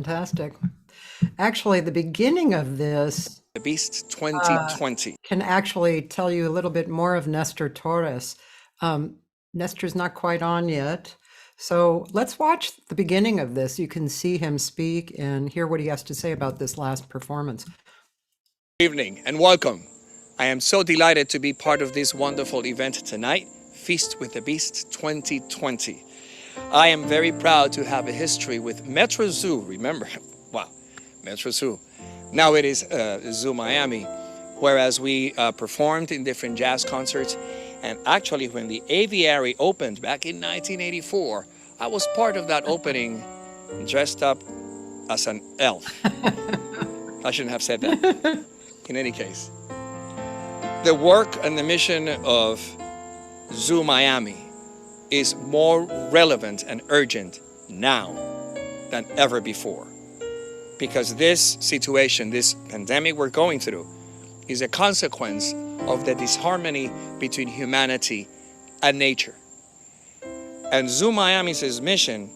fantastic. Actually, the beginning of this The Beast 2020. can actually tell you a little bit more of Nestor Torres. Nestor's not quite on yet. So let's watch the beginning of this. You can see him speak and hear what he has to say about this last performance. Good evening and welcome. I am so delighted to be part of this wonderful event tonight, Feast with the Beast 2020. I am very proud to have a history with Metro Zoo. Remember, wow, Metro Zoo. Now it is Zoo Miami, whereas we performed in different jazz concerts. And actually, when the aviary opened back in 1984, I was part of that opening, dressed up as an elf. I shouldn't have said that. In any case, the work and the mission of Zoo Miami is more relevant and urgent now than ever before. Because this situation, this pandemic we're going through, is a consequence of the disharmony between humanity and nature. And Zoo Miami's mission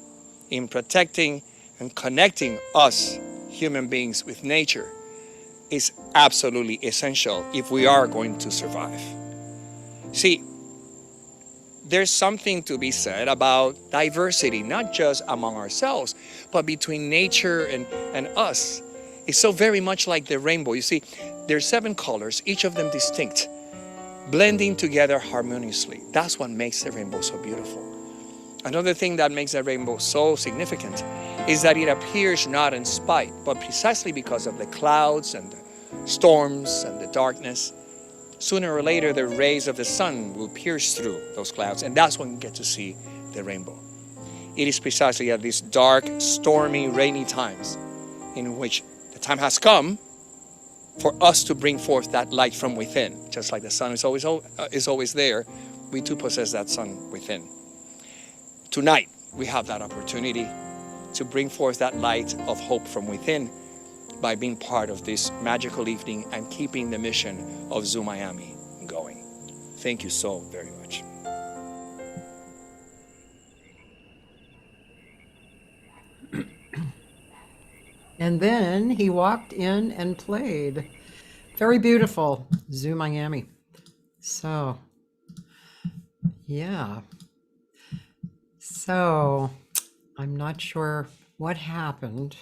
in protecting and connecting us human beings with nature is absolutely essential if we are going to survive. See, there's something to be said about diversity, not just among ourselves, but between nature and us. It's so very much like the rainbow. You see, there's 7 colors, each of them distinct, blending together harmoniously. That's what makes the rainbow so beautiful. Another thing that makes the rainbow so significant is that it appears not in spite, but precisely because of the clouds and the storms and the darkness. Sooner or later, the rays of the sun will pierce through those clouds, and that's when you get to see the rainbow. It is precisely at these dark, stormy, rainy times in which the time has come for us to bring forth that light from within. Just like the sun is always there, we too possess that sun within. Tonight, we have that opportunity to bring forth that light of hope from within by being part of this magical evening and keeping the mission of Zoo Miami going. Thank you so very much. And then he walked in and played. Very beautiful, Zoo Miami. So, yeah. So, I'm not sure what happened.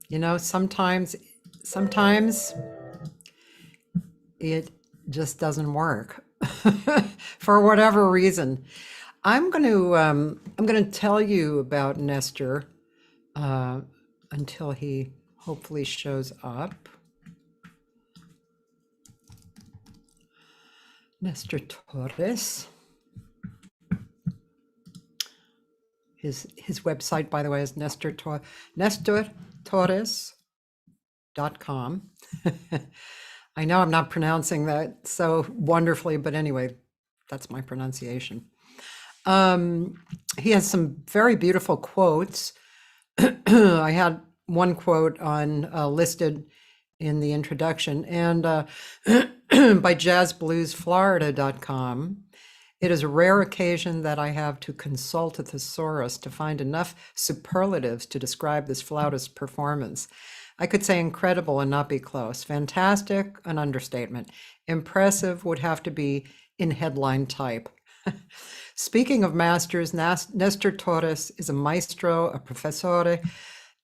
You know, sometimes it just doesn't work for whatever reason. I'm going to tell you about Nestor until he hopefully shows up. Nestor Torres. His website, by the way, is nestortorres.com. I know I'm not pronouncing that so wonderfully, but anyway, that's my pronunciation. He has some very beautiful quotes. I had one quote on listed in the introduction, and by jazzbluesflorida.com. It is a rare occasion that I have to consult a thesaurus to find enough superlatives to describe this flautist performance. I could say incredible and not be close. Fantastic, an understatement. Impressive would have to be in headline type. Speaking of masters, Nestor Torres is a maestro, a professore,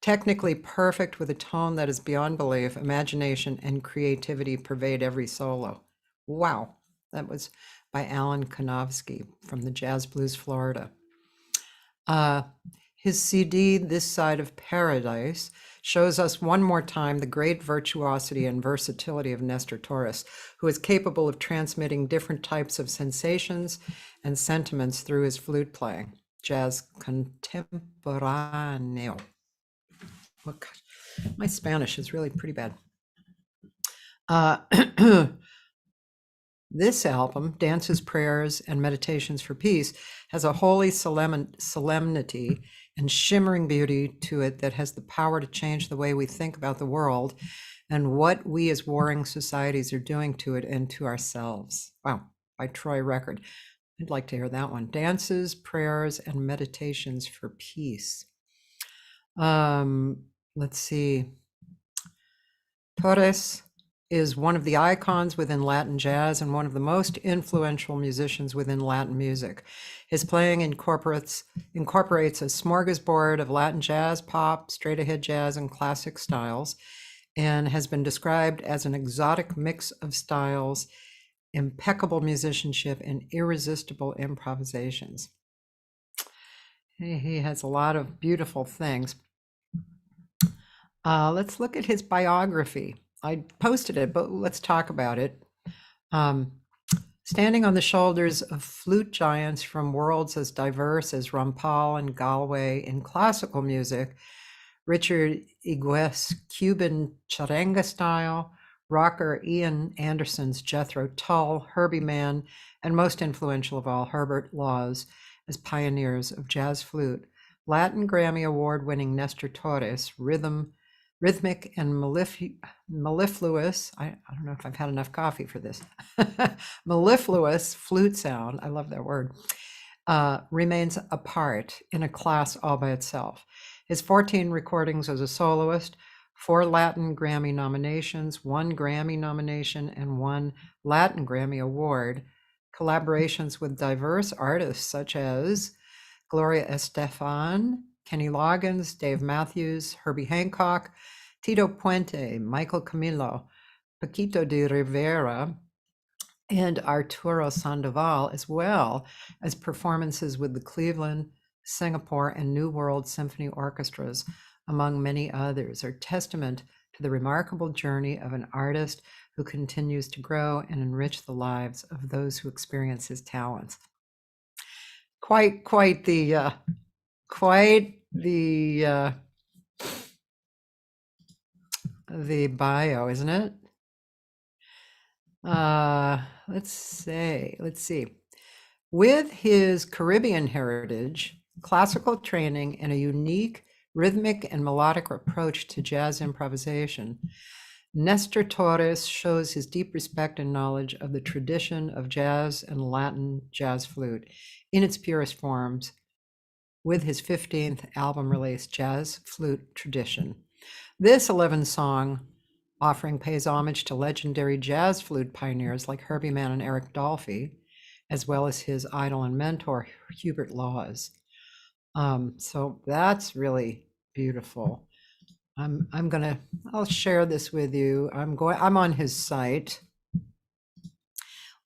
technically perfect with a tone that is beyond belief. Imagination and creativity pervade every solo. Wow, that was by Alan Konofsky from the Jazz Blues Florida. His CD, This Side of Paradise, shows us one more time the great virtuosity and versatility of Nestor Torres, who is capable of transmitting different types of sensations and sentiments through his flute playing. Jazz contemporáneo. My Spanish is really pretty bad. This album, Dances, Prayers, and Meditations for Peace, has a holy solemnity and shimmering beauty to it that has the power to change the way we think about the world and what we as warring societies are doing to it and to ourselves. Wow, by Troy Record. I'd like to hear that one. Dances, Prayers, and Meditations for Peace. Let's see. Torres is one of the icons within Latin jazz and one of the most influential musicians within Latin music. His playing incorporates a smorgasbord of Latin jazz, pop, straight-ahead jazz, and classic styles, and has been described as an exotic mix of styles, impeccable musicianship, and irresistible improvisations. He has a lot of beautiful things. Let's look at his biography. I posted it, but let's talk about it. Standing on the shoulders of flute giants from worlds as diverse as Rampal and Galway in classical music, Richard Egues Cuban Charanga style, rocker Ian Anderson's Jethro, Tull, Herbie Mann, and most influential of all, Hubert Laws as pioneers of jazz flute, Latin Grammy Award winning Nestor Torres, rhythmic and mellifluous, I don't know if I've had enough coffee for this, mellifluous flute sound, I love that word, remains apart in a class all by itself. His 14 recordings as a soloist, 4 Latin Grammy nominations, 1 Grammy nomination, and 1 Latin Grammy Award, collaborations with diverse artists such as Gloria Estefan, Kenny Loggins, Dave Mathews, Herbie Hancock, Tito Puente, Michael Camilo, Paquito de Rivera, and Arturo Sandoval, as well as performances with the Cleveland, Singapore, and New World Symphony Orchestras, among many others, are testament to the remarkable journey of an artist who continues to grow and enrich the lives of those who experience his talents. Quite the bio, isn't it? Let's see. With his Caribbean heritage, classical training, and a unique rhythmic and melodic approach to jazz improvisation, Nestor Torres shows his deep respect and knowledge of the tradition of jazz and Latin jazz flute in its purest forms, with his 15th album release, Jazz Flute Tradition. This 11-song offering pays homage to legendary jazz flute pioneers like Herbie Mann and Eric Dolphy, as well as his idol and mentor, Hubert Laws. So that's really beautiful. I'll share this with you. I'm on his site.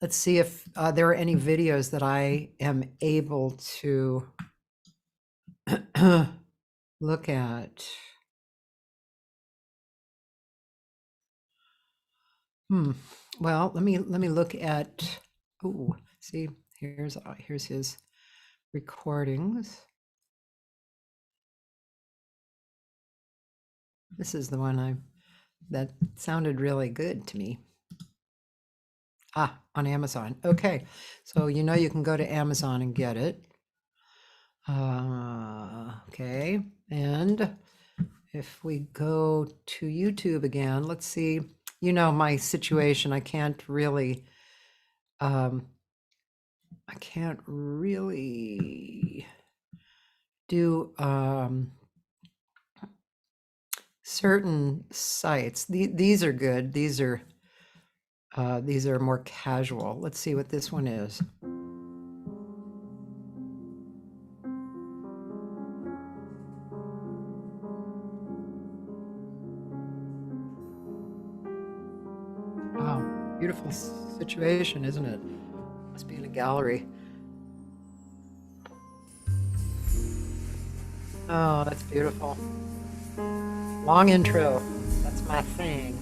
Let's see if there are any videos that I am able to look at. Well, let me look at. Oh, see, here's his recordings. This is the one that sounded really good to me. On Amazon. Okay, so you can go to Amazon and get it. Okay, and if we go to YouTube again, let's see. My situation. I can't really do certain sites. These are good. These are more casual. Let's see what this one is. Wow, beautiful situation, isn't it? Must be in a gallery. Oh, that's beautiful. Long intro. That's my thing.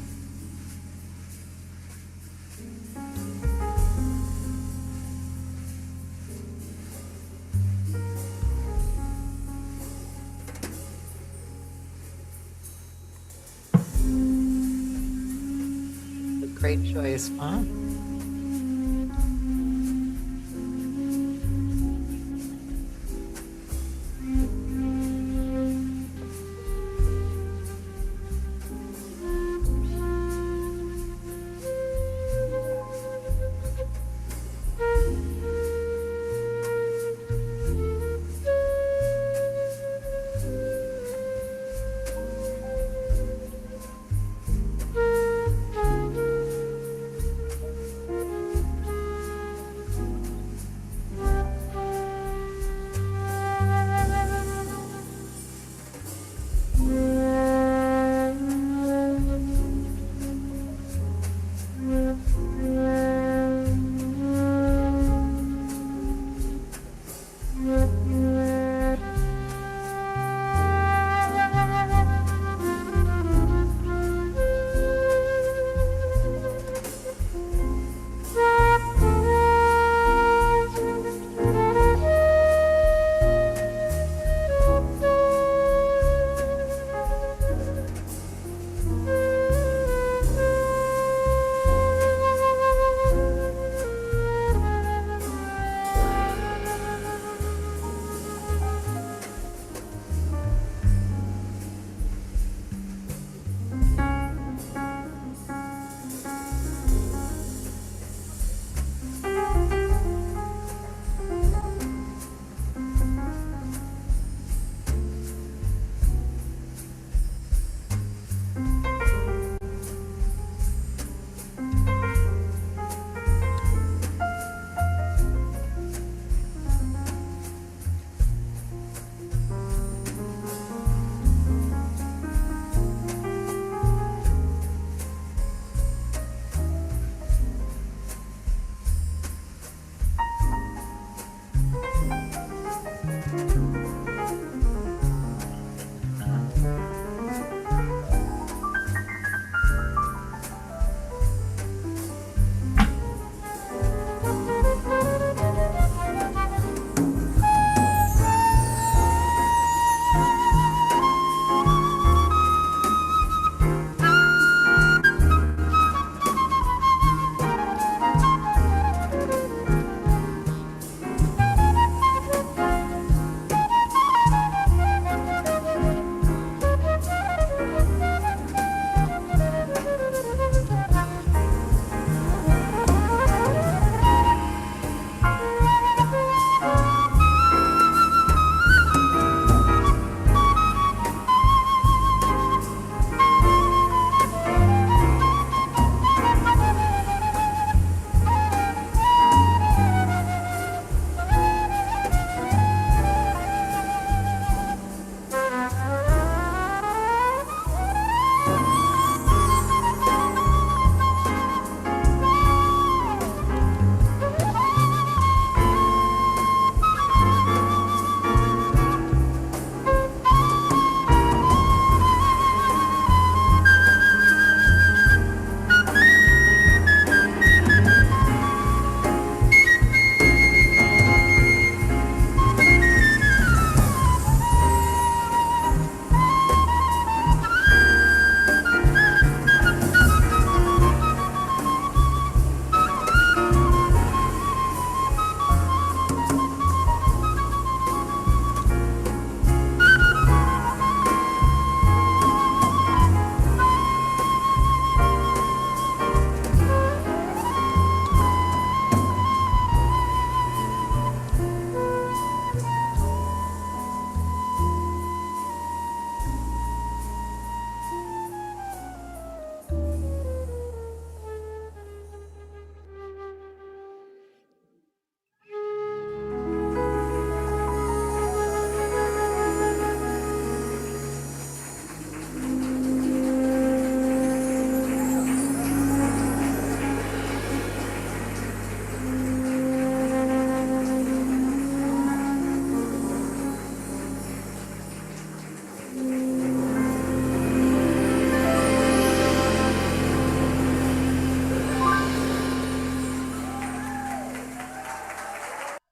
Great choice, huh?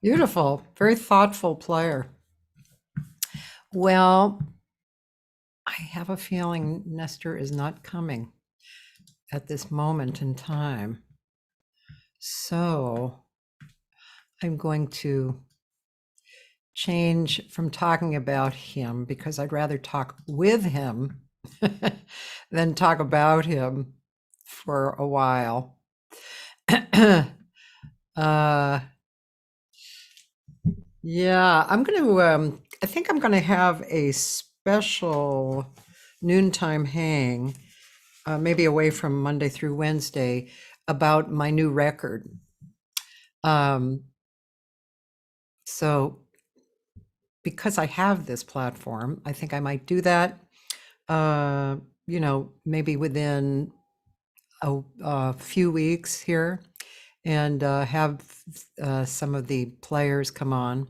Beautiful. Very thoughtful player. Well, I have a feeling Nestor is not coming at this moment in time. So I'm going to change from talking about him because I'd rather talk with him than talk about him for a while. Yeah, I think I'm gonna have a special noontime hang, maybe away from Monday through Wednesday, about my new record. So because I have this platform, I think I might do that, maybe within a few weeks here, and have some of the players come on.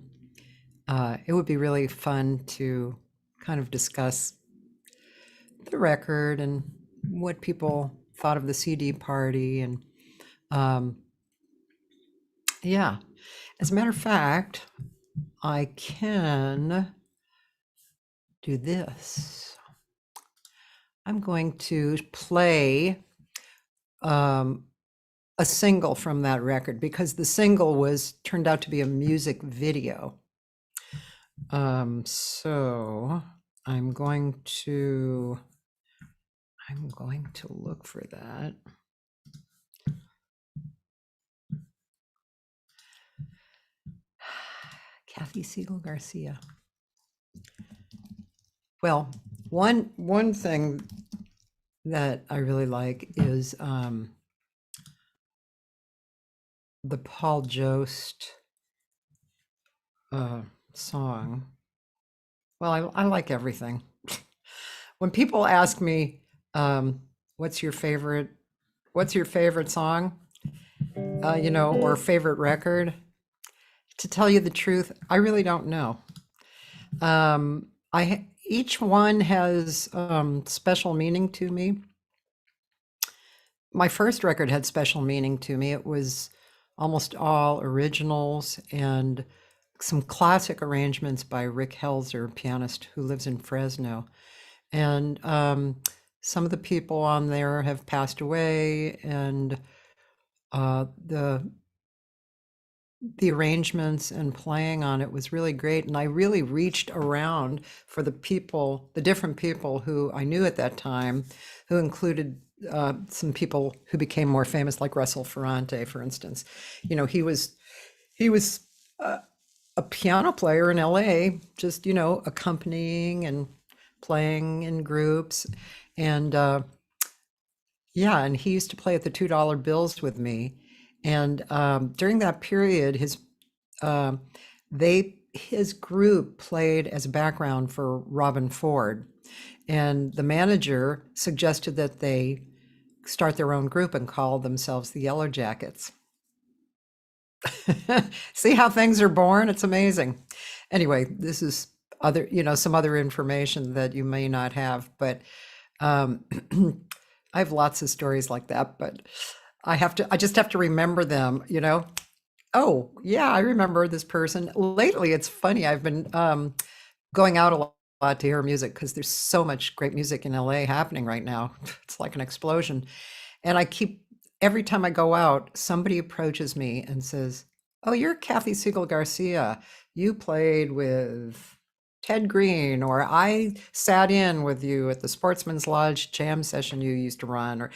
It would be really fun to kind of discuss the record and what people thought of the CD party. And yeah, as a matter of fact, I can do this. I'm going to play a single from that record because the single turned out to be a music video. So I'm going to look for that. Cathy Segal-Garcia. Well, one thing that I really like is the Paul Jost song. Well, I like everything. When people ask me, what's your favorite song, or favorite record? To tell you the truth, I really don't know. Each one has special meaning to me. My first record had special meaning to me. It was almost all originals and some classic arrangements by Rick Helzer, pianist who lives in Fresno. And some of the people on there have passed away, and the arrangements and playing on it was really great. And I really reached around for the different people who I knew at that time, who included some people who became more famous, like Russell Ferrante, for instance. He was a piano player in LA, just, accompanying and playing in groups. And yeah, and he used to play at the $2 bills with me. And during that period, his group played as background for Robin Ford, and the manager suggested that they start their own group and call themselves the Yellow Jackets. See how things are born? It's amazing. Anyway, this is some other information that you may not have, but I have lots of stories like that, but I just have to remember them, Oh, yeah, I remember this person. Lately, it's funny. I've been going out a lot to hear music because there's so much great music in LA happening right now. It's like an explosion. And every time I go out, somebody approaches me and says, "Oh, you're Cathy Segal-Garcia. You played with Ted Green, or I sat in with you at the Sportsman's Lodge jam session you used to run," or,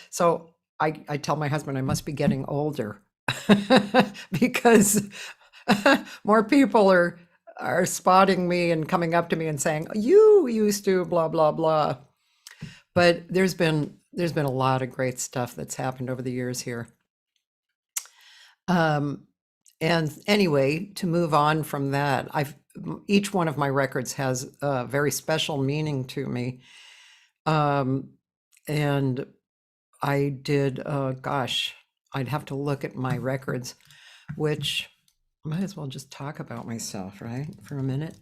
so I tell my husband I must be getting older because more people are spotting me and coming up to me and saying, "You used to blah, blah, blah." But there's been a lot of great stuff that's happened over the years here. And anyway, to move on from that, each one of my records has a very special meaning to me. And I did, gosh, I'd have to look at my records, which I might as well just talk about myself, right, for a minute.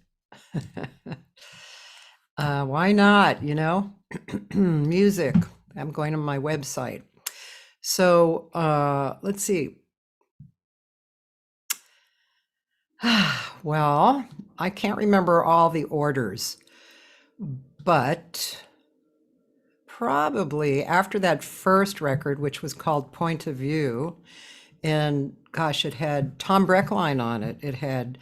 Why not, music. I'm going to my website. So let's see. Well, I can't remember all the orders, but probably after that first record, which was called Point of View, and gosh, it had Tom Breckline on it. It had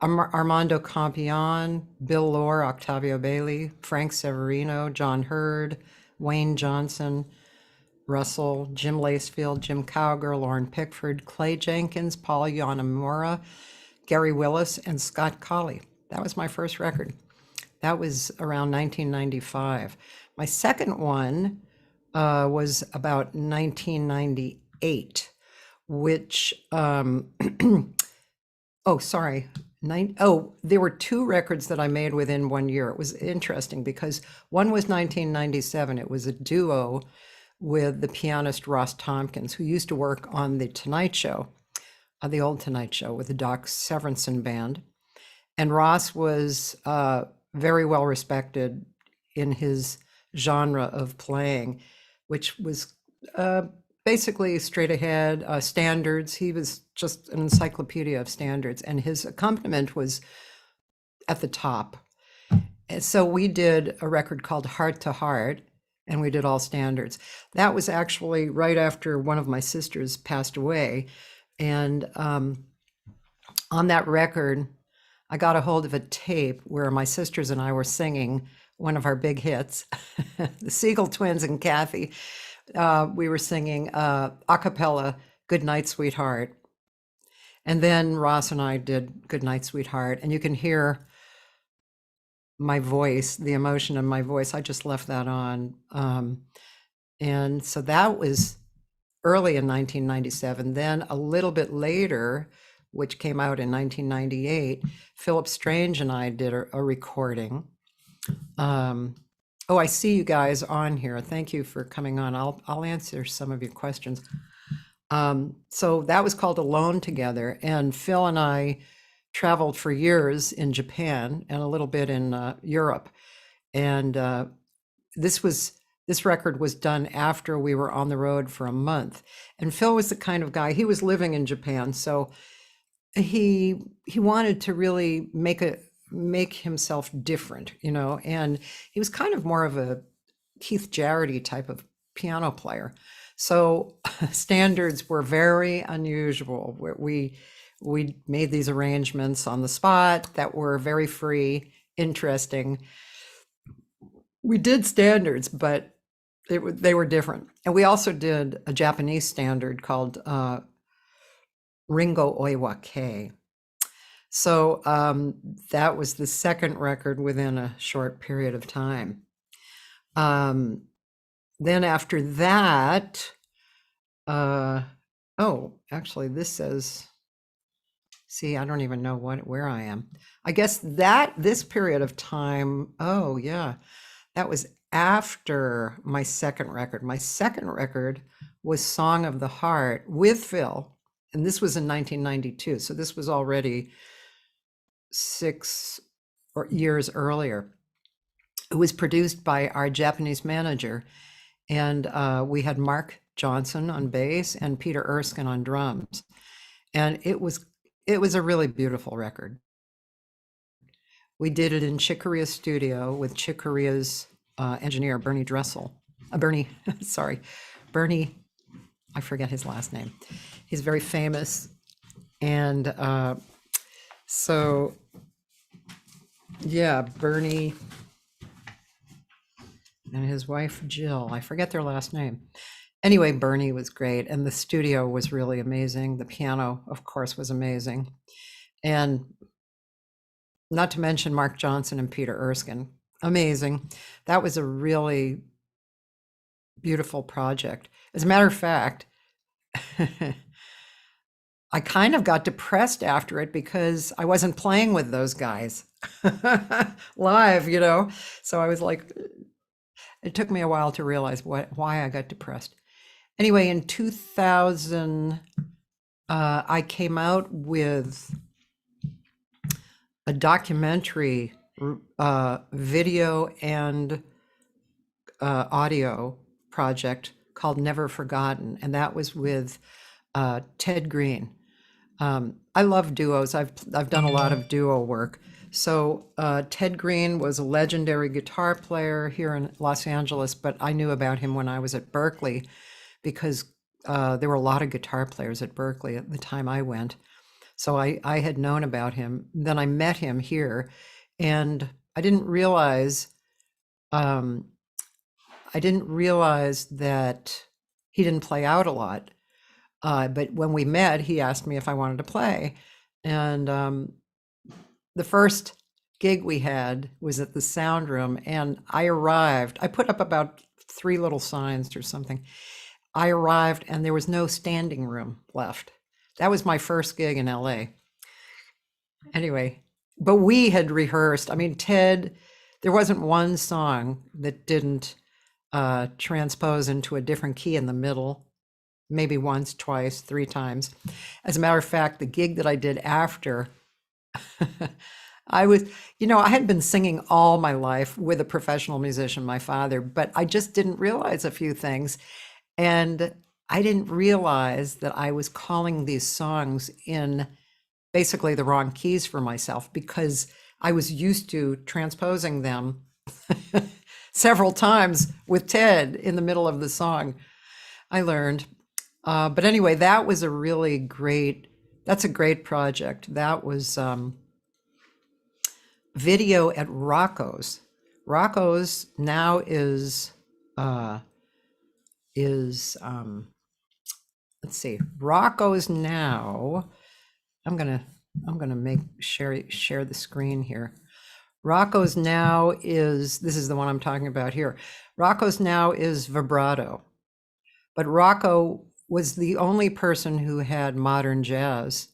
Armando Campion, Bill Lore, Octavio Bailey, Frank Severino, John Hurd, Wayne Johnson, Russell, Jim Lacefield, Jim Cowger, Lauren Pickford, Clay Jenkins, Paul Yanamura, Gary Willis, and Scott Colley. That was my first record. That was around 1995. My second one was about 1998, which, oh, sorry. There were two records that I made within 1 year. It was interesting because one was 1997. It was a duo with the pianist Ross Tompkins, who used to work on The Tonight Show, the old Tonight Show with the Doc Severinsen Band. And Ross was very well respected in his genre of playing, which was basically straight ahead standards. He was just an encyclopedia of standards, and his accompaniment was at the top. And so we did a record called Heart to Heart, and we did all standards. That was actually right after one of my sisters passed away. And on that record, I got a hold of a tape where my sisters and I were singing one of our big hits, the Segal Twins and Cathy. We were singing a cappella, Good Night, Sweetheart. And then Ross and I did Good Night, Sweetheart. And you can hear my voice, the emotion in my voice. I just left that on. And so that was early in 1997. Then a little bit later, which came out in 1998, Philip Strange and I did a recording. Oh, I see you guys on here. Thank you for coming on. I'll answer some of your questions. So that was called Alone Together, and Phil and I traveled for years in Japan and a little bit in Europe. And this record was done after we were on the road for a month. And Phil was the kind of guy, he was living in Japan, so he wanted to really make himself different, and he was kind of more of a Keith Jarrett type of piano player. So standards were very unusual. We made these arrangements on the spot that were very free, interesting. We did standards, but they were different. And we also did a Japanese standard called Ringo Oiwake. So that was the second record within a short period of time. Then after that, actually this says, see, I don't even know where I am. I guess this period of time, oh yeah, that was after my second record. My second record was Song of the Heart with Phil, and this was in 1992. So this was already 6 years earlier. It was produced by our Japanese manager, and we had Mark Johnson on bass and Peter Erskine on drums. And it was a really beautiful record. We did it in Chick Corea's studio with Chick Corea's engineer, Bernie, I forget his last name. He's very famous. And so, yeah, Bernie and his wife, Jill, I forget their last name. Anyway, Bernie was great, and the studio was really amazing. The piano, of course, was amazing. And not to mention Mark Johnson and Peter Erskine, amazing. That was a really beautiful project. As a matter of fact, I kind of got depressed after it because I wasn't playing with those guys live, So I was like, it took me a while to realize why I got depressed. Anyway, in 2000, I came out with a documentary, video and audio project called Never Forgotten, and that was with Ted Green, I love duos. I've done a lot of duo work. So Ted Green was a legendary guitar player here in Los Angeles, but I knew about him when I was at Berkeley because there were a lot of guitar players at Berkeley at the time I went. So I had known about him. Then I met him here, and I didn't realize that he didn't play out a lot. But when we met, he asked me if I wanted to play. And the first gig we had was at the sound room, and I arrived. I put up about 3 little signs or something. I arrived, and there was no standing room left. That was my first gig in LA. Anyway, but we had rehearsed. I mean, Ted, there wasn't one song that didn't transpose into a different key in the middle, maybe once, twice, 3 times. As a matter of fact, the gig that I did after, I had been singing all my life with a professional musician, my father, but I just didn't realize a few things. And I didn't realize that I was calling these songs in basically the wrong keys for myself because I was used to transposing them several times with Ted in the middle of the song. I learned. But anyway, that was that's a great project. That was video at Rocco's. Rocco's now let's see, Rocco's now, I'm gonna share the screen here. Rocco's now this is the one I'm talking about here. Rocco's now is vibrato, but Rocco was the only person who had modern jazz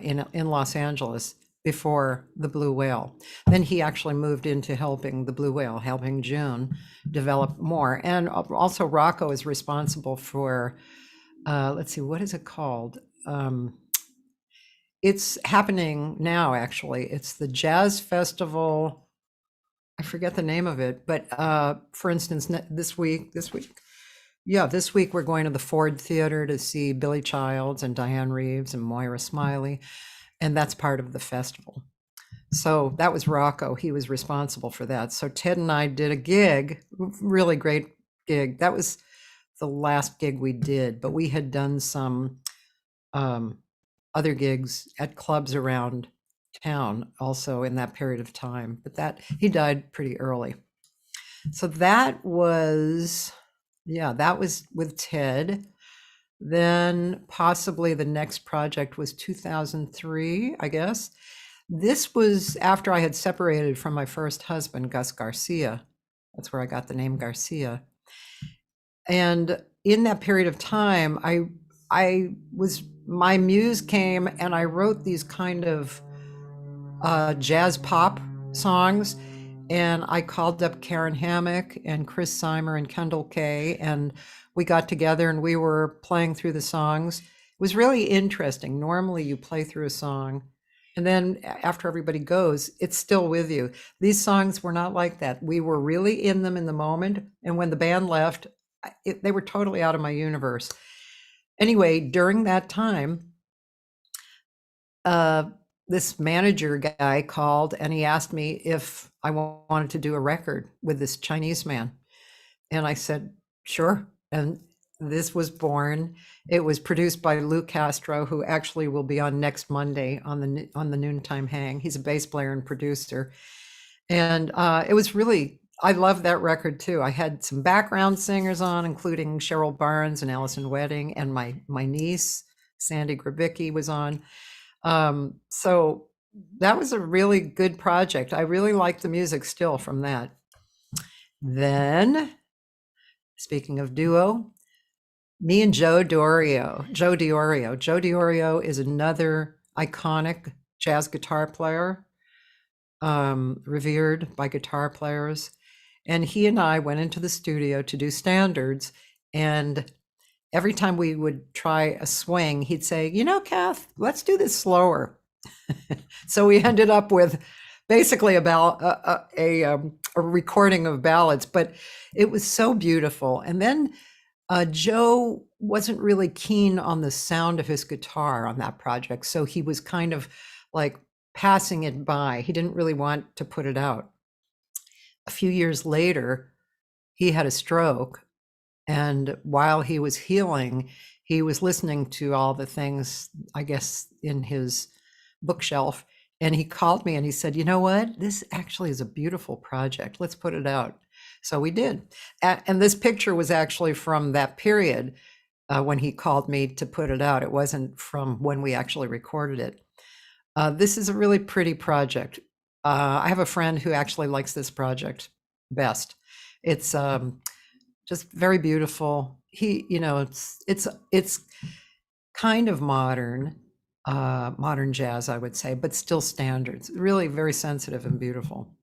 in Los Angeles before the Blue Whale. Then he actually moved into helping the Blue Whale, helping June develop more. And also Rocco is responsible for, let's see, what is it called? It's happening now, actually. It's the Jazz Festival. I forget the name of it, but for instance, this week, we're going to the Ford Theater to see Billy Childs and Diane Reeves and Moira Smiley, and that's part of the festival. So that was Rocco. He was responsible for that. So Ted and I did a gig, really great gig. That was the last gig we did, but we had done some other gigs at clubs around town also in that period of time. But he died pretty early. So that was with Ted. Then possibly the next project was 2003, I guess. This was after I had separated from my first husband, Gus Garcia. That's where I got the name Garcia. And in that period of time, my muse came and I wrote these kind of jazz pop songs. And I called up Karen Hammock and Chris Seimer and Kendall Kay, and we got together and we were playing through the songs. It was really interesting. Normally you play through a song and then after everybody goes, it's still with you. These songs were not like that. We were really in them in the moment. And when the band left, they were totally out of my universe. Anyway, during that time, this manager guy called and he asked me if I wanted to do a record with this Chinese man. And I said, sure. And this was born. It was produced by Lou Castro, who actually will be on next Monday on the Noontime Hang. He's a bass player and producer. And it was really, I love that record too. I had some background singers on, including Cheryl Barnes and Allison Wedding, and my niece, Sandy Grabicki, was on. So that was a really good project. I really like the music still from that. Then, speaking of duo, me and Joe Diorio. Joe Diorio is another iconic jazz guitar player, revered by guitar players. And he and I went into the studio to do standards. And every time we would try a swing, he'd say, Kath, let's do this slower. So we ended up with basically a recording of ballads, but it was so beautiful. And then Joe wasn't really keen on the sound of his guitar on that project, so he was kind of like passing it by. He didn't really want to put it out. A few years later, he had a stroke, and while he was healing, he was listening to all the things, I guess, in his bookshelf, and he called me and he said, "You know what? This actually is a beautiful project. Let's put it out." So we did. And this picture was actually from that period when he called me to put it out. It wasn't from when we actually recorded it. This is a really pretty project. I have a friend who actually likes this project best. It's just very beautiful. It's kind of modern jazz, I would say, but still standards. Really very sensitive and beautiful.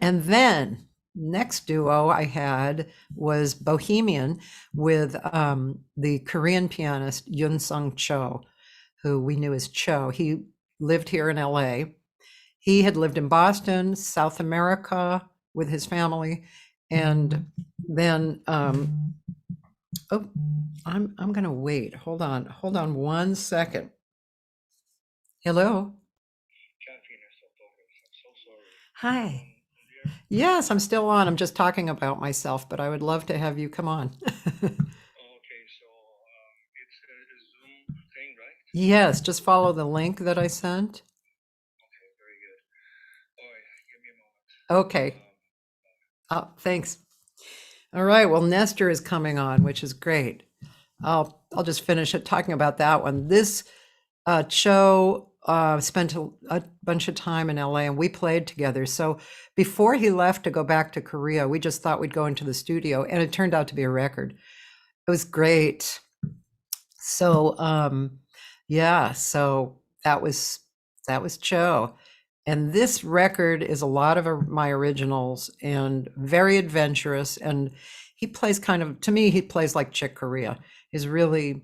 And then next duo I had was Bohemian with the Korean pianist Yoon Sung Cho, who we knew as Cho. He lived here in LA. He had lived in Boston, South America with his family, and then I'm gonna wait. Hold on 1 second. Hello. Cathy, Nestor Torres, I'm so sorry. Hi. Dear. Yes, I'm still on. I'm just talking about myself, but I would love to have you come on. Okay, so it's a Zoom thing, right? Yes, just follow the link that I sent. Okay, very good. All right, give me a moment. Okay. Thanks. All right. Well, Nestor is coming on, which is great. I'll just finish it talking about that one. This Cho spent a bunch of time in LA and we played together. So before he left to go back to Korea, we just thought we'd go into the studio, and it turned out to be a record. It was great. So yeah, so that was Cho. And this record is a lot of my originals and very adventurous. And he plays to me, he plays like Chick Corea. He's really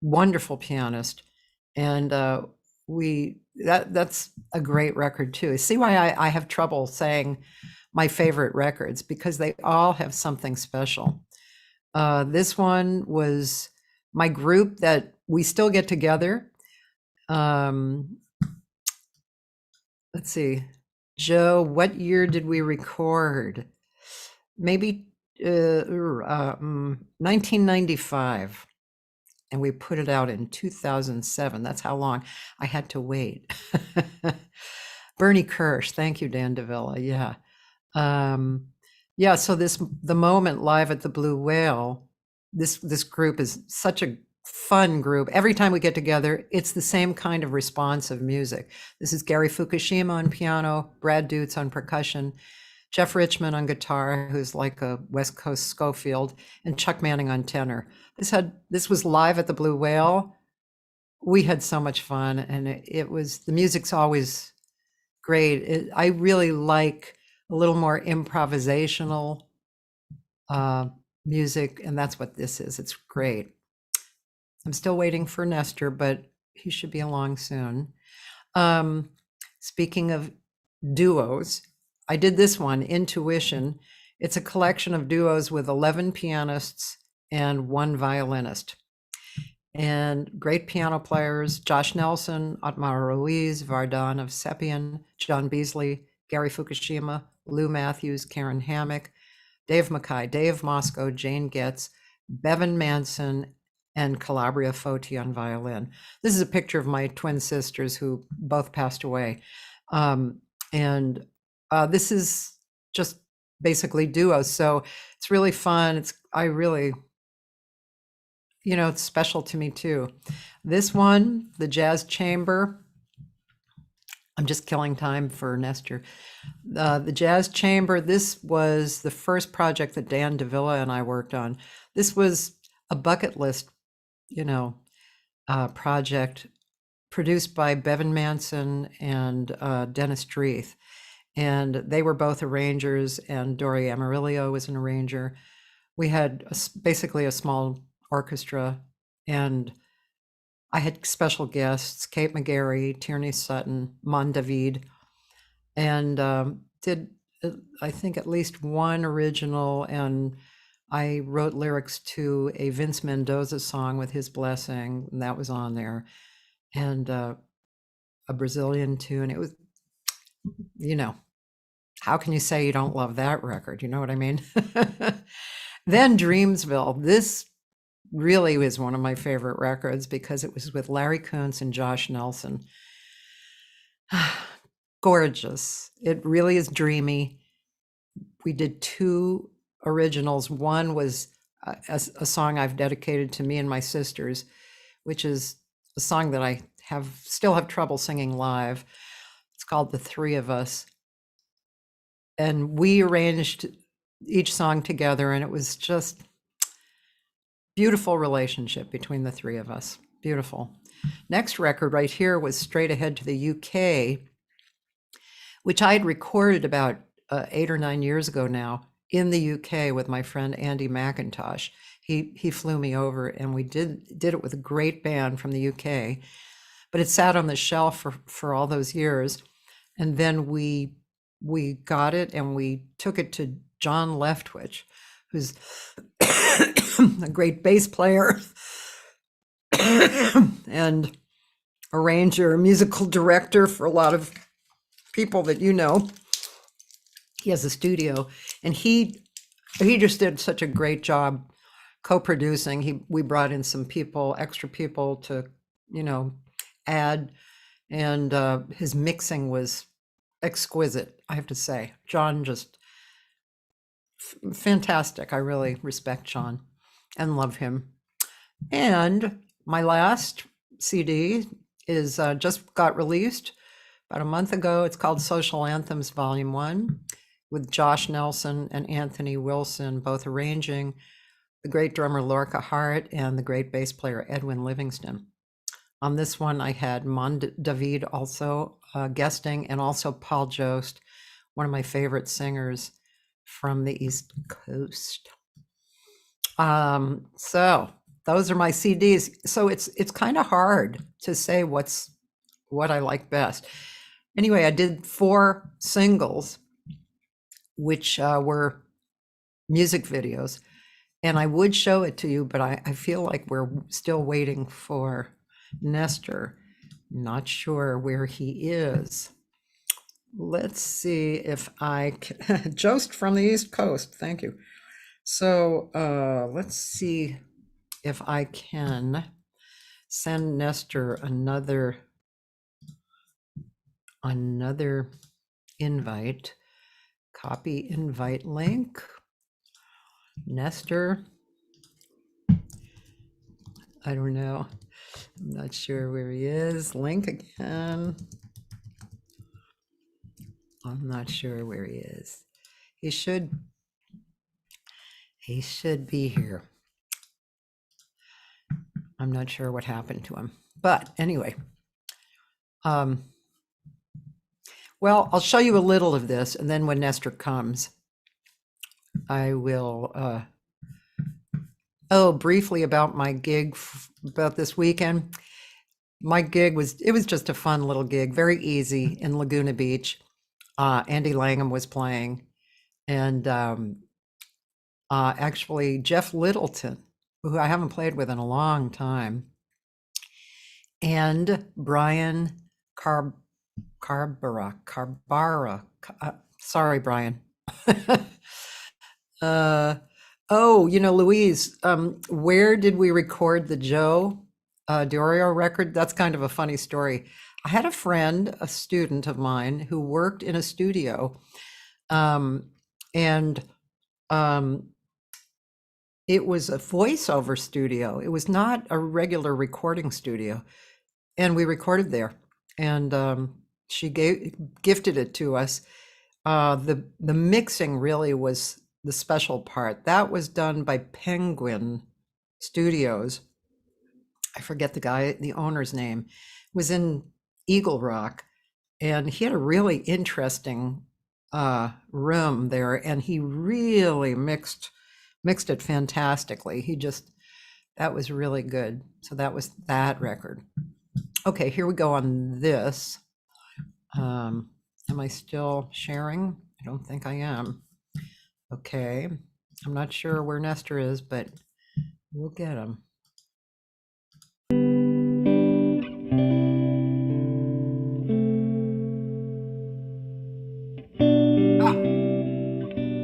wonderful pianist. And that's a great record too. See why I have trouble saying my favorite records, because they all have something special. This one was my group that we still get together. Let's see, Joe, what year did we record? Maybe 1995. And we put it out in 2007. That's how long I had to wait. Bernie Kirsch, thank you, Dan Davila. Yeah. Yeah, so the Moment live at the Blue Whale, this group is such a fun group. Every time we get together, it's the same kind of responsive music. This is Gary Fukushima on piano, Brad Dutz on percussion, Jeff Richman on guitar, who's like a West Coast Schofield, and Chuck Manning on tenor. This was live at the Blue Whale. We had so much fun, and the music's always great. I really like a little more improvisational music, and that's what this is. It's great. I'm still waiting for Nestor, but he should be along soon. Speaking of duos, I did this one, Intuition. It's a collection of duos with 11 pianists and 1 violinist. And great piano players, Josh Nelson, Otmar Ruiz, Vardan of Sepian, John Beasley, Gary Fukushima, Lou Mathews, Karen Hammock, Dave Mackay, Dave Moscow, Jane Getz, Bevan Manson, and Calabria Foti on violin. This is a picture of my twin sisters who both passed away. This is just basically duos. So it's really fun. It's special to me too. This one, the Jazz Chamber. I'm just killing time for Nestor. The Jazz Chamber, this was the first project that Dan Davila and I worked on. This was a bucket list, project produced by Bevan Manson and Dennis Dreeth. And they were both arrangers, and Dori Amarillo was an arranger. We had basically a small orchestra, and I had special guests, Kate McGarry, Tierney Sutton, Mon David, and did, I think, at least one original and I wrote lyrics to a Vince Mendoza song with his blessing, and that was on there, and a Brazilian tune. It was, you know, how can you say you don't love that record? You know what I mean? Then Dreamsville. This really was one of my favorite records because it was with Larry Kuntz and Josh Nelson. Gorgeous. It really is dreamy. We did two originals. One was a song I've dedicated to me and my sisters, which is a song that I still have trouble singing live. It's called The Three of Us. And we arranged each song together, and it was just beautiful relationship between the three of us. Beautiful. Next record right here was Straight Ahead to the UK, which I had recorded about 8 or 9 years ago now in the UK with my friend Andy McIntosh. He flew me over, and we did it with a great band from the UK, but it sat on the shelf for all those years. And then we got it and we took it to John Leftwich, who's a great bass player and arranger, musical director for a lot of people that you know. He has a studio, and he just did such a great job co-producing. We brought in some people, extra people to, add, and his mixing was exquisite, I have to say. John just fantastic. I really respect John and love him. And my last CD is just got released about a month ago. It's called Social Anthems Volume 1 with Josh Nelson and Anthony Wilson, both arranging, the great drummer Lorca Hart and the great bass player Edwin Livingston. On this one, I had Mon David also guesting, and also Paul Jost, one of my favorite singers from the East Coast. So those are my CDs. So it's kind of hard to say what I like best. Anyway, I did 4 singles, which were music videos, and I would show it to you, but I feel like we're still waiting for Nestor. Not sure where he is. Let's see if I can. Jost from the East Coast, thank you. So let's see if I can send Nestor another invite. Copy invite link. Nestor. I don't know. I'm not sure where he is. Link again. I'm not sure where he is. He should be here. I'm not sure what happened to him. But anyway, well, I'll show you a little of this, and then when Nestor comes, I will, briefly about my gig about this weekend. My gig was just a fun little gig, very easy in Laguna Beach. Andy Langham was playing, and actually Jeff Littleton, who I haven't played with in a long time, and Brian Carbara. Sorry, Brian. Louise, where did we record the Joe Diorio record? That's kind of a funny story. I had a friend, a student of mine, who worked in a studio, and it was a voiceover studio. It was not a regular recording studio, and we recorded there. And she gifted it to us. The mixing really was the special part. That was done by Penguin Studios. I forget the owner's name. It was in Eagle Rock, and he had a really interesting room there, and he really mixed it fantastically. That was really good. So that was that record. Okay, here we go on this. Am I still sharing? I don't think I am. Okay, I'm not sure where Nestor is, but we'll get him.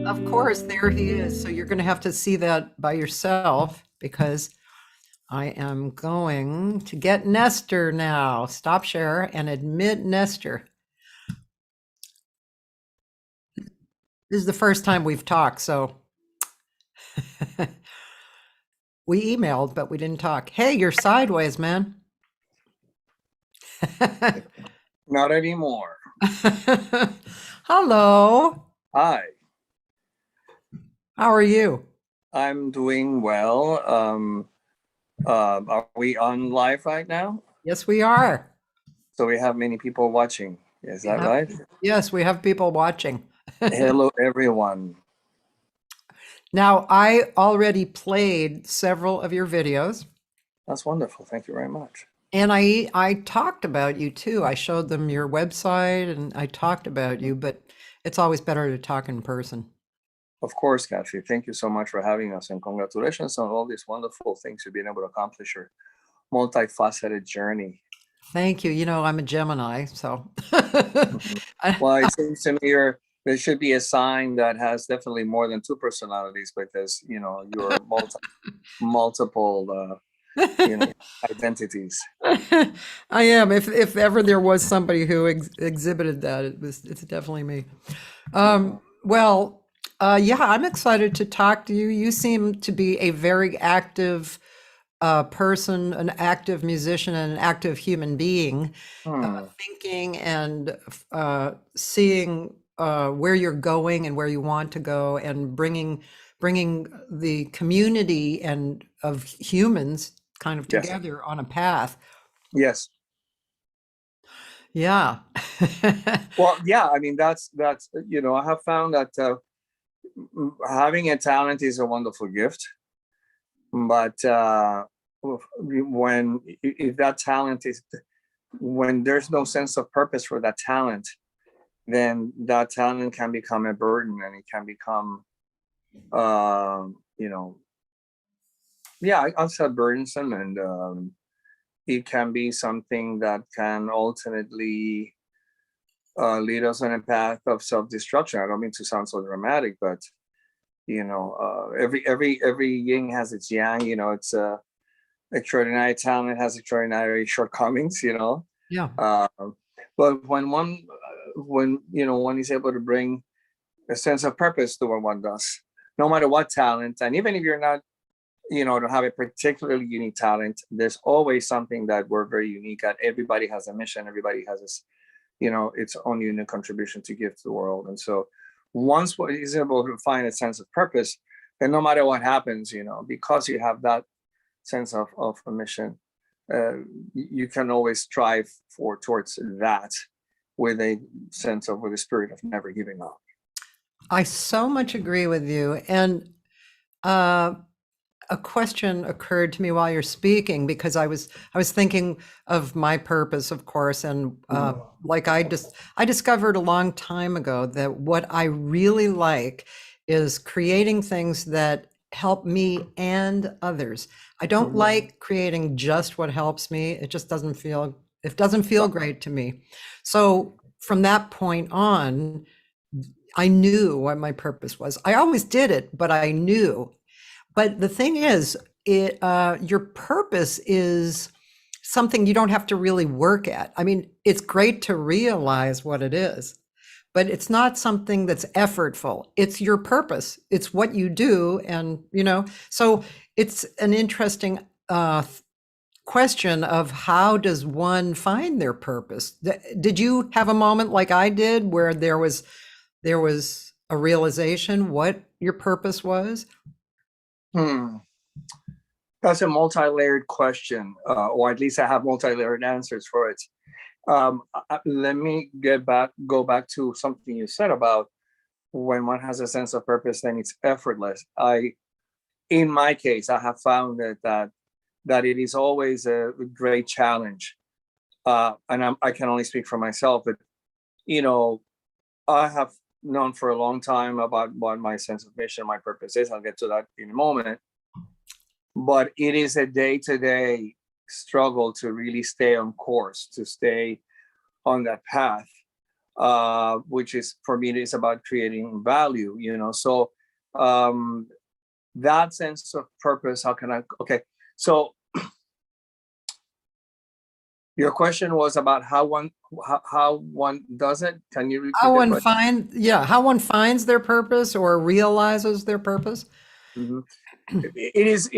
Of course, there he is. So you're going to have to see that by yourself because I am going to get Nestor now. Stop share and admit Nestor. This is the first time we've talked, so we emailed, but we didn't talk. Hey, you're sideways, man. Not anymore. Hello. Hi, How are you? I'm doing well. Are we on live right now? Yes, we are. So we have many people watching. Is that right? Yes, we have people watching. Hello, everyone. Now, I already played several of your videos, That's wonderful. Thank you very much. and I talked about you too. I showed them your website and I talked about you, but it's always better to talk in person. Of course, Cathy. Thank you so much for having us, and congratulations on all these wonderful things you've been able to accomplish your multifaceted journey. Thank you. You know, I'm a Gemini, so Well, it seems to me there should be a sign that has definitely more than two personalities, because you're multiple identities. I am. If ever there was somebody who exhibited that, it's definitely me. Well, yeah, I'm excited to talk to you. You seem to be a very active person, an active musician, and an active human being, thinking and seeing where you're going and where you want to go, and bringing the community and of humans kind of Yes. together on a path. Yes. Yeah. Well, yeah. I mean, that's I have found that having a talent is a wonderful gift, but if that talent is, when there's no sense of purpose for that talent, then that talent can become a burden, and it can become I'll say burdensome, and it can be something that can ultimately lead us on a path of self-destruction. I don't mean to sound so dramatic, but every yin has its yang. It's extraordinary talent has extraordinary shortcomings. Yeah. But when one is able to bring a sense of purpose to what one does, no matter what talent, and even if you're not, don't have a particularly unique talent, there's always something that we're very unique at. Everybody has a mission. Everybody has this, its own unique contribution to give to the world. And so once one is able to find a sense of purpose, then no matter what happens, because you have that sense of a mission, you can always strive towards that with a spirit of never giving up. I so much agree with you. And a question occurred to me while you're speaking, because I was thinking of my purpose, of course, and like I discovered a long time ago that what I really like is creating things that help me and others. I don't like creating just what helps me. It just doesn't feel great to me. So from that point on, I knew what my purpose was. I always did it, but I knew. But the thing is, your purpose is something you don't have to really work at. I mean, it's great to realize what it is, but it's not something that's effortful. It's your purpose. It's what you do. And, so it's an interesting question of how does one find their purpose? Did you have a moment like I did where there was a realization what your purpose was? That's a multi-layered question, or at least I have multi-layered answers for it. Let me go back to something you said about when one has a sense of purpose, then it's effortless. In my case, I have found that it is always a great challenge, and I can only speak for myself, but I have known for a long time about what my sense of mission, my purpose is. I'll get to that in a moment. But it is a day-to-day struggle to really stay on course, to stay on that path, which is, for me, it is about creating value, So that sense of purpose, okay. So your question was about how one does it. Can you repeat How the one question? how one finds their purpose or realizes their purpose. Mhm. It is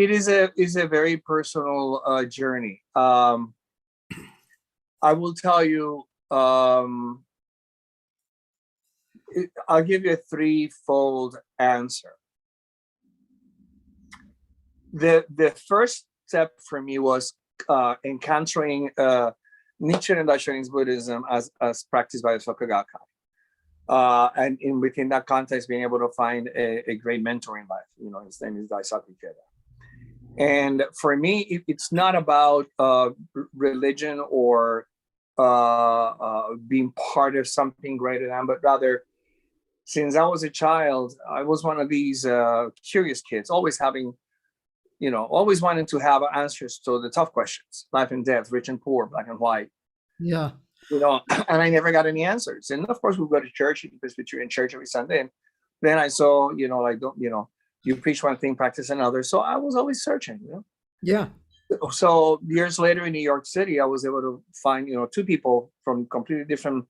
a very personal journey. I will tell you. I'll give you a threefold answer. The first step for me was encountering Nichiren and Chinese Buddhism as practiced by the Soka Gakkai. And within that context, being able to find a great mentor in life. His name is Daisaku Ikeda. And for me, it's not about religion or being part of something greater than, but rather, since I was a child, I was one of these curious kids, always wanting to have answers to the tough questions: life and death, rich and poor, black and white. Yeah. And I never got any answers. And of course, we go to church, Presbyterian church every Sunday. And then I saw, you preach one thing, practice another. So I was always searching, Yeah. So years later in New York City, I was able to find, two people from completely different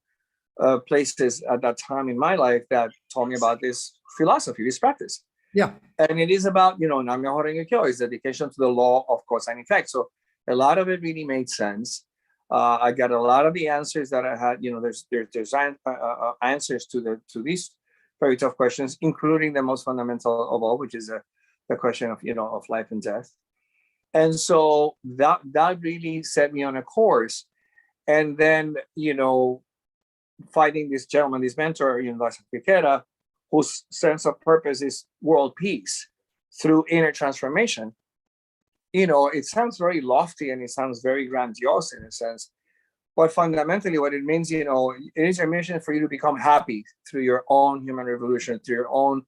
places at that time in my life that told me about this philosophy, this practice. Yeah. And it is about, Nam-myoho Renge Kyo, is dedication to the law of cause and effect. So a lot of it really made sense. I got a lot of the answers that I had. There's answers to these very tough questions, including the most fundamental of all, which is the question of life and death. And so that really set me on a course. And then finding this gentleman, this mentor, Rivera, whose sense of purpose is world peace through inner transformation. It sounds very lofty and it sounds very grandiose in a sense, but fundamentally what it means, it is a mission for you to become happy through your own human revolution, through your own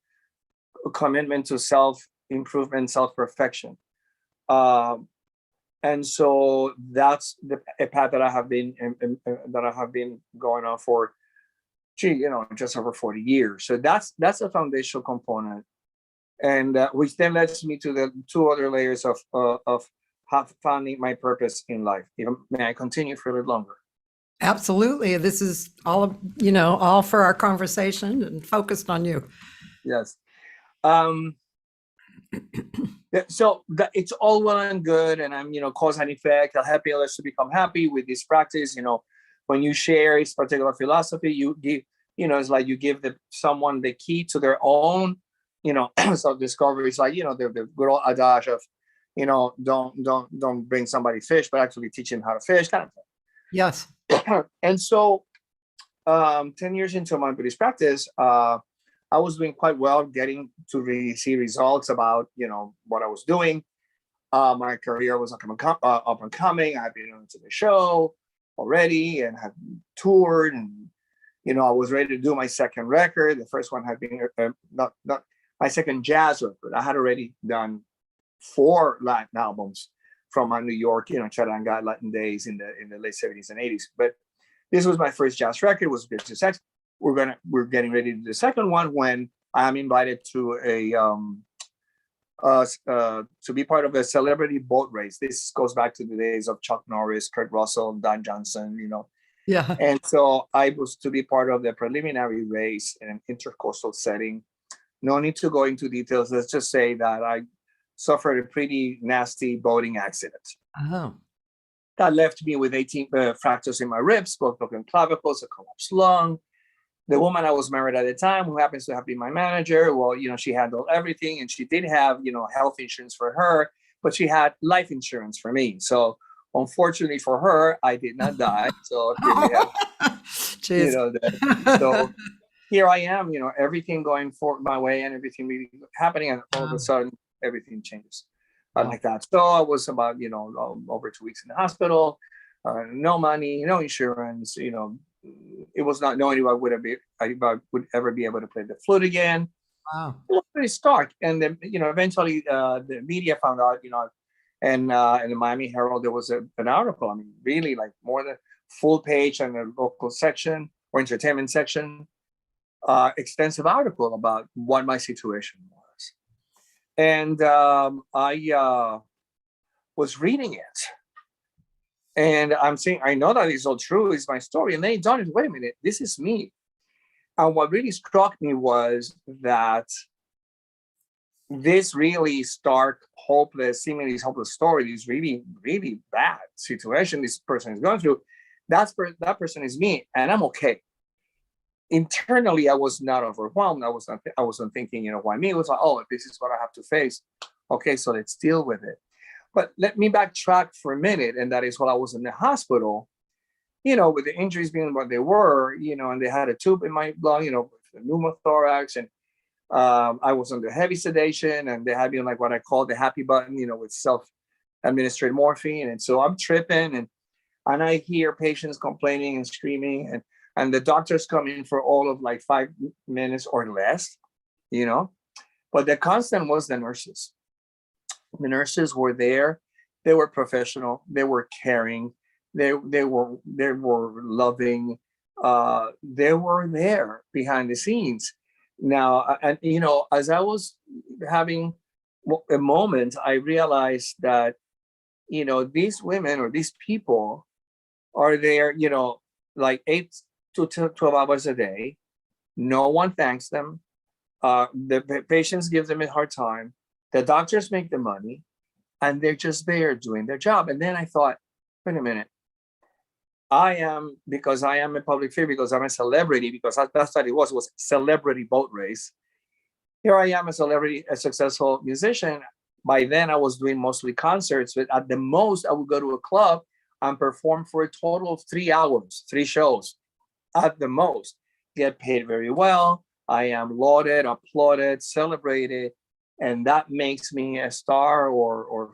commitment to self-improvement, self-perfection. And so that's a path that I have been going on for, just over 40 years. So that's a foundational component. And which then leads me to the two other layers of finding my purpose in life. May I continue for a little longer? Absolutely. This is all, all for our conversation and focused on you. Yes. So it's all well and good, and I'm, cause and effect. I'll help others to become happy with this practice. When you share this particular philosophy, you give, it's like you give someone the key to their own, self-discovery. It's like, the good old adage of, don't bring somebody fish, but actually teach him how to fish, kind of thing. Yes. And so 10 years into my Buddhist practice, I was doing quite well, getting to really see results about, what I was doing. My career was up and coming. I had been on to the show already and had toured, and, I was ready to do my second record. The first one had been not my second jazz record. I had already done 4 Latin albums from my New York, Charanga Latin days in the late 70s and 80s. But this was my first jazz record. It was a success. We're getting ready to do the second one when I am invited to to be part of a celebrity boat race. This goes back to the days of Chuck Norris, Kurt Russell, Don Johnson, Yeah. And so I was to be part of the preliminary race in an intercoastal setting. No need to go into details. Let's just say that I suffered a pretty nasty boating accident. Oh. That left me with 18 fractures in my ribs, both broken clavicles, a collapsed lung. The woman I was married at the time, who happens to have been my manager, well, she handled everything, and she did have, health insurance for her, but she had life insurance for me. So unfortunately for her, I did not die. So here we have, so here I am, everything going for my way and everything really happening, and all of a sudden everything changes like that. So I was about, over 2 weeks in the hospital, no money, no insurance, it was not knowing if I would ever be able to play the flute again. Wow. It was pretty stark. And then, eventually the media found out, and in the Miami Herald, there was an article, I mean, really like more than full page on the local section or entertainment section, extensive article about what my situation was. And I was reading it. And I'm saying, I know that it's all true, it's my story. And then it dawned, wait a minute, this is me. And what really struck me was that this really stark, seemingly hopeless story, this really, really bad situation this person is going through, that person is me, and I'm okay. Internally, I was not overwhelmed. I wasn't thinking, why me? It was like, oh, this is what I have to face. Okay, so let's deal with it. But let me backtrack for a minute, and that is while I was in the hospital, with the injuries being what they were, and they had a tube in my lung, with pneumothorax, and I was under heavy sedation, and they had me on like what I call the happy button, with self-administered morphine. And so I'm tripping, and I hear patients complaining and screaming, and the doctors come in for all of like 5 minutes or less, But the constant was the nurses. The nurses were there. They were professional. They were caring. They were loving. They were there behind the scenes. Now, and as I was having a moment, I realized that these women or these people are there, like 8 to 12 hours a day. No one thanks them. The patients give them a hard time. The doctors make the money, and they're just there doing their job. And then I thought, wait a minute. Because I am a public figure, because I'm a celebrity, because that's what it was celebrity boat race. Here I am, a celebrity, a successful musician. By then I was doing mostly concerts, but at the most I would go to a club and perform for a total of 3 hours, 3 shows at the most, get paid very well. I am lauded, applauded, celebrated, and that makes me a star or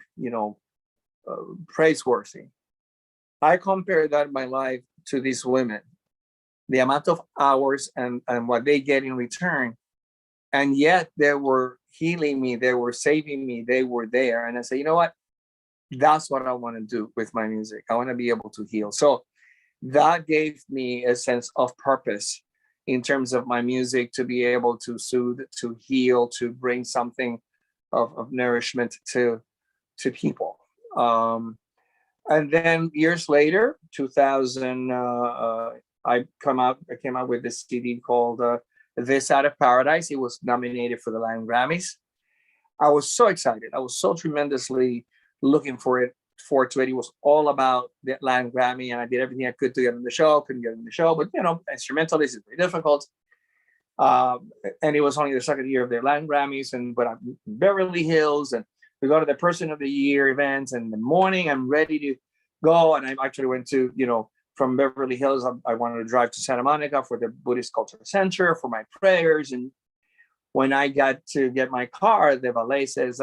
praiseworthy. I compare that my life to these women, the amount of hours and what they get in return. And yet they were healing me, they were saving me, they were there. And I say, you know what? That's what I want to do with my music. I want to be able to heal. So that gave me a sense of purpose in terms of my music, to be able to soothe, to heal, to bring something of nourishment to people. And then years later, 2000, I came out with this CD called This Out of Paradise. It was nominated for the Latin Grammys. I was so excited. I was so tremendously looking forward to it. It was all about the Latin Grammy, and I did everything I could to get on the show. Couldn't get on the show, but instrumentalist is very difficult. And it was only the second year of their Latin Grammys, but I'm in Beverly Hills, and we go to the Person of the Year events, and in the morning I'm ready to go. And I actually went to, from Beverly Hills, I wanted to drive to Santa Monica for the Buddhist Cultural Center for my prayers. And when I got to get my car, the valet says,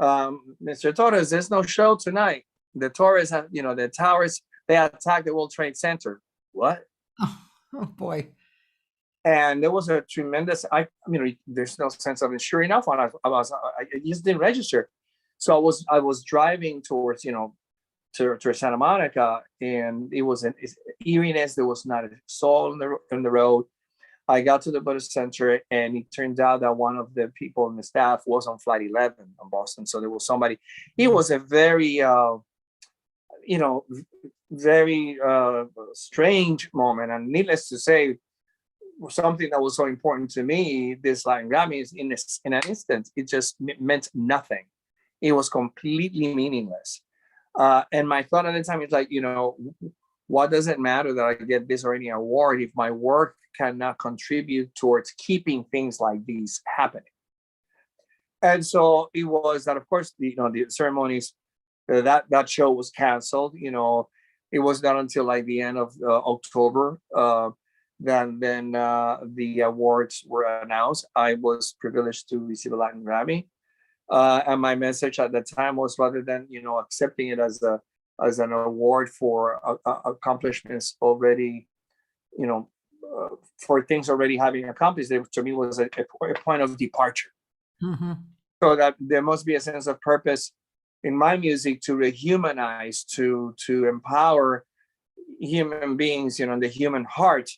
Mr. Torres, there's no show tonight. The Torres have, the towers, they attacked the World Trade Center. What? Oh boy. And there was a tremendous, there's no sense of it. Sure enough, I just didn't register. So I was driving towards, to Santa Monica, and it was an eeriness. There was not a soul on the road. I got to the Buddhist Center, and it turned out that one of the people in the staff was on Flight 11 on Boston. So there was somebody. It was a very, very strange moment. And needless to say, something that was so important to me, this Latin Grammy, is in an instant, it just meant nothing. It was completely meaningless. And my thought at the time is like, what does it matter that I get this or any award if my work cannot contribute towards keeping things like these happening? And so it was that, of course, the ceremonies, that show was canceled. It was not until like the end of October then the awards were announced. I was privileged to receive a Latin Grammy. And my message at the time was, rather than accepting it as an award for accomplishments already you know, for things already having accomplished, it to me was a point of departure. Mm-hmm. So that there must be a sense of purpose in my music to rehumanize, to empower human beings, you know, the human heart,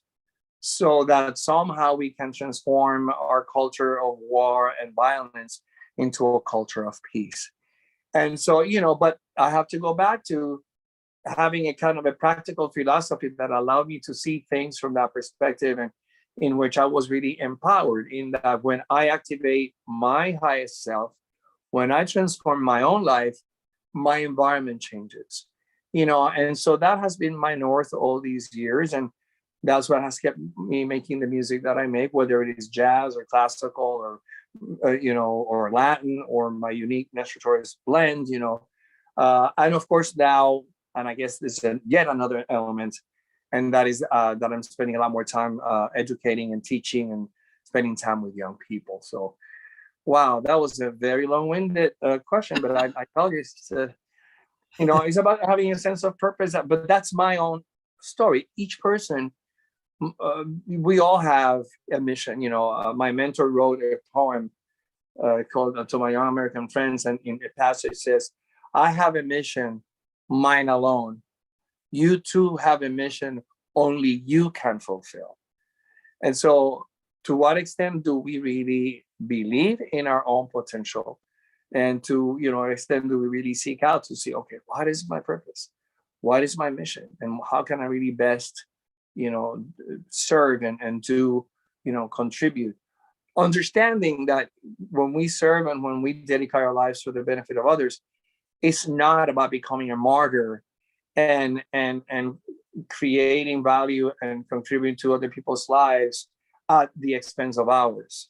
so that somehow we can transform our culture of war and violence into a culture of peace. And so, you know, but I have to go back to having a kind of a practical philosophy that allowed me to see things from that perspective, and in which I was really empowered in that when I activate my highest self, when I transform my own life, my environment changes, you know. And so that has been my north all these years. And that's what has kept me making the music that I make, whether it is jazz or classical or, you know, or Latin or my unique Nestor Torres blend, you know. And of course now, and I guess this is yet another element, and that is that I'm spending a lot more time educating and teaching and spending time with young people. So, wow, that was a very long-winded question, but I tell you, it's, you know, it's about having a sense of purpose. But that's my own story. Each person, we all have a mission. You know, my mentor wrote a poem called "To My Young American Friends," and in the passage says, "I have a mission, mine alone. You too have a mission only you can fulfill." And so, to what extent do we really believe in our own potential? And to, you know, extent do we really seek out to see, okay, what is my purpose? What is my mission? And how can I really best, you know, serve and do, you know, contribute? Understanding that when we serve and when we dedicate our lives for the benefit of others, it's not about becoming a martyr and creating value and contributing to other people's lives at the expense of ours.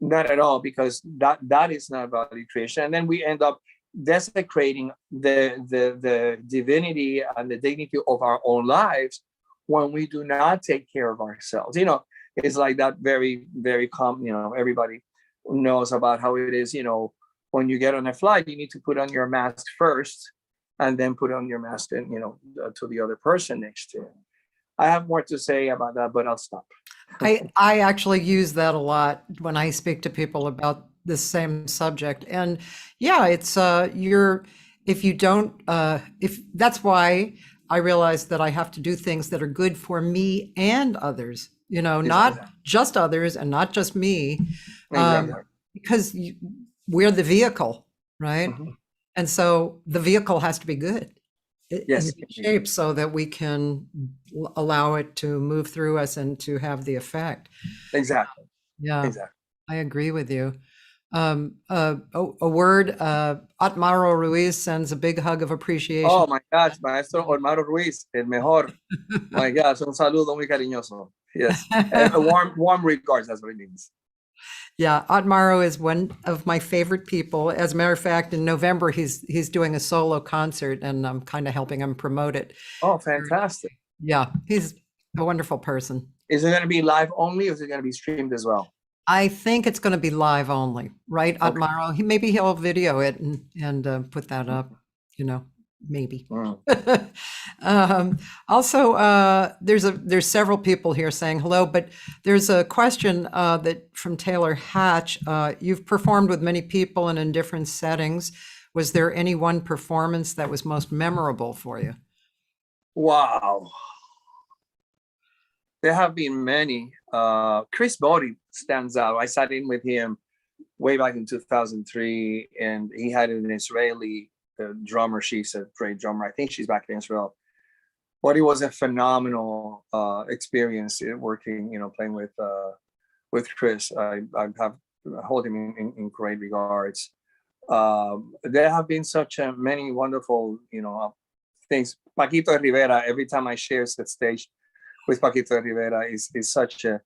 Not at all, because that is not value creation. And then we end up desecrating the divinity and the dignity of our own lives when we do not take care of ourselves. You know, it's like that very, very common, you know, everybody knows about how it is, you know, when you get on a flight, you need to put on your mask first and then put on your mask and, you know, to the other person next to you. I have more to say about that, but I'll stop. I actually use that a lot when I speak to people about this same subject. And yeah, it's if you don't if that's why I realize that I have to do things that are good for me and others, you know, not just others and not just me, because we're the vehicle, right? Mhm. And so the vehicle has to be good. Yes. In shape so that we can allow it to move through us and to have the effect. Exactly. Yeah, Exactly. I agree with you. A word, Otmaro Ruiz sends a big hug of appreciation. Oh my gosh, Maestro Ormaro Ruiz, el mejor. My gosh, un saludo muy cariñoso. Yes. A warm regards, that's what it means. Yeah, Otmaro is one of my favorite people. As a matter of fact, in November, he's doing a solo concert, and I'm kind of helping him promote it. Oh, fantastic. Yeah, he's a wonderful person. Is it going to be live only, or is it going to be streamed as well? I think it's going to be live only, right, Otmaro? Maybe he'll video it and put that up, you know, maybe. Also, there's several people here saying hello, but there's a question that from Taylor Hatch. You've performed with many people and in different settings. Was there any one performance that was most memorable for you? Wow. There have been many. Chris Bodie stands out. I sat in with him way back in 2003, and he had an Israeli drummer. She's a great drummer. I think she's back in Israel. But it was a phenomenal experience working, you know, playing with Chris. I hold him in great regards. There have been such many wonderful, you know, things. Paquito Rivera. Every time I share the stage with Paquito Rivera is such a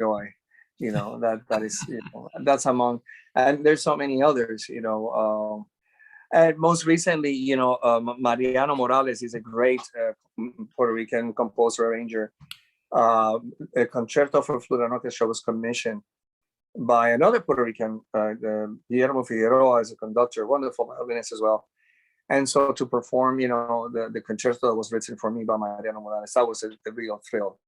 joy. You know, that is, you know, that's among, and there's so many others, you know. And most recently, you know, Mariano Morales is a great Puerto Rican composer, arranger. A concerto for flute and orchestra was commissioned by another Puerto Rican, Guillermo Figueroa, as a conductor, wonderful violinist as well. And so to perform, the concerto that was written for me by Mariano Morales, that was a real thrill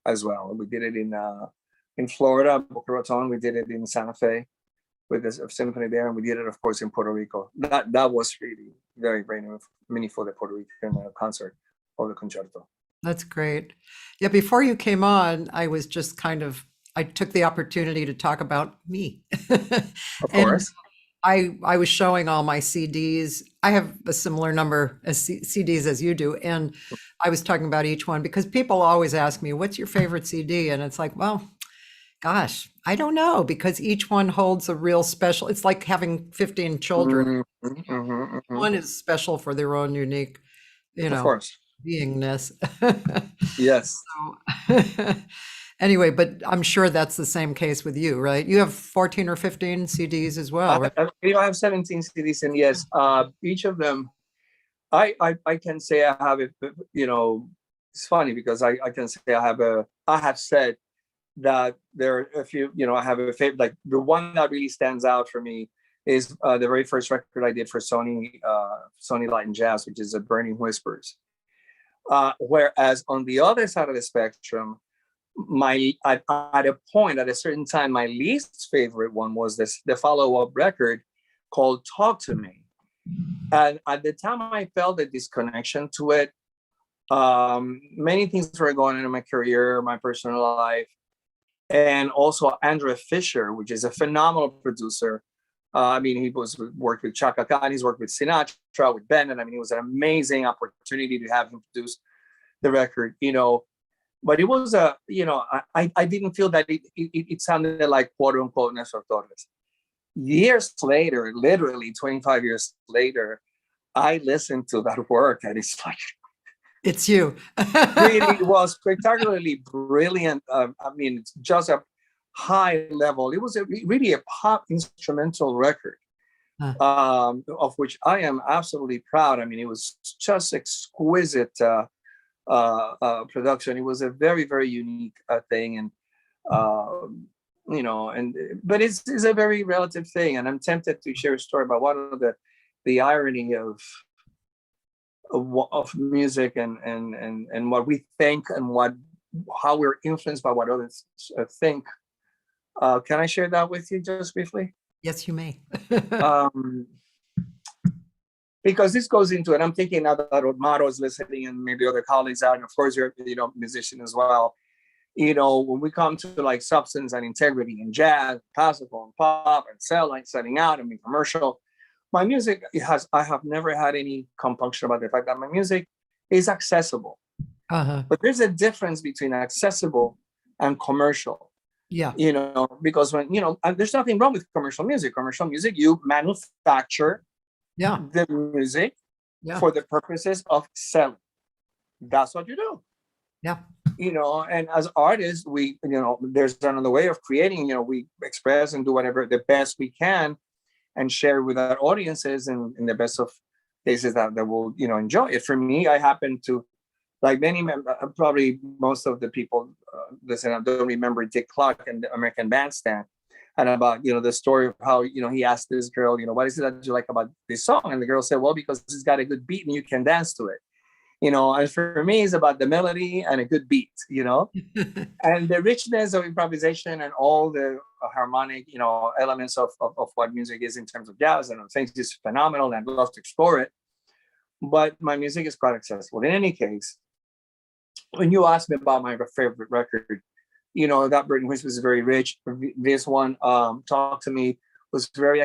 as well. We did it in Florida, Boca Raton. We did it in Santa Fe with the symphony there, and we did it, of course, in Puerto Rico. That was really very, very meaningful, the Puerto Rican concert of the concerto. That's great. Yeah, before you came on, I was just I took the opportunity to talk about me. Of And course. I was showing all my CDs. I have a similar number of CDs as you do. And I was talking about each one because people always ask me, what's your favorite CD? And it's like, well, gosh, I don't know, because each one holds a real special, it's like having 15 children. One is special for their own unique, Of course. beingness. Yes. So, anyway, but I'm sure that's the same case with you, right? You have 14 or 15 CDs as well, right? I have 17 CDs, and yes, each of them, I can say I have it. It's funny because I can say I have said that there are a few. I have a favorite. Like the one that really stands out for me is the very first record I did for Sony Latin Jazz, which is Burning Whispers. Whereas on the other side of the spectrum, at a certain time, my least favorite one was the follow-up record called Talk to Me. And at the time I felt a disconnection to it. Many things were going on in my career, my personal life. And also Andrea Fisher, which is a phenomenal producer. He worked with Chaka Khan, he's worked with Sinatra, with Bennett. It was an amazing opportunity to have him produce the record, But it was I didn't feel that it sounded like quote unquote Nestor Torres. Years later, literally 25 years later, I listened to that work and it's like, it's you. really was spectacularly brilliant. It's just a high level. It was really a pop instrumental record, of which I am absolutely proud. It was just exquisite production. It was a very, very unique thing, and but it's a very relative thing. And I'm tempted to share a story about one of the irony of music and what we think and how we're influenced by what others think. Can I share that with you just briefly? Yes, you may. Because this goes into, and I'm thinking now that Arturo is listening and maybe other colleagues out, and of course you're a musician as well. When we come to like substance and integrity in jazz, classical and pop and selling out, commercial, my music I have never had any compunction about the fact that my music is accessible. But there's a difference between accessible and commercial. Yeah. Because when, and there's nothing wrong with commercial music. Commercial music, you manufacture the music for the purposes of selling. That's what you do. Yeah. And as artists, we, there's another way of creating, we express and do whatever the best we can and share with our audiences in the best of cases that will, enjoy it. For me, I happen to, like probably most of the people listen, I don't remember Dick Clark and the American Bandstand, and about, the story of how, he asked this girl, what is it that you like about this song? And the girl said, well, because it's got a good beat and you can dance to it. And for me, it's about the melody and a good beat, and the richness of improvisation and all the harmonic, elements of what music is in terms of jazz and things is phenomenal, and I'd love to explore it. But my music is quite accessible. In any case, when you ask me about my favorite record, that Burning Whispers is very rich. This one, Talk to Me, was very,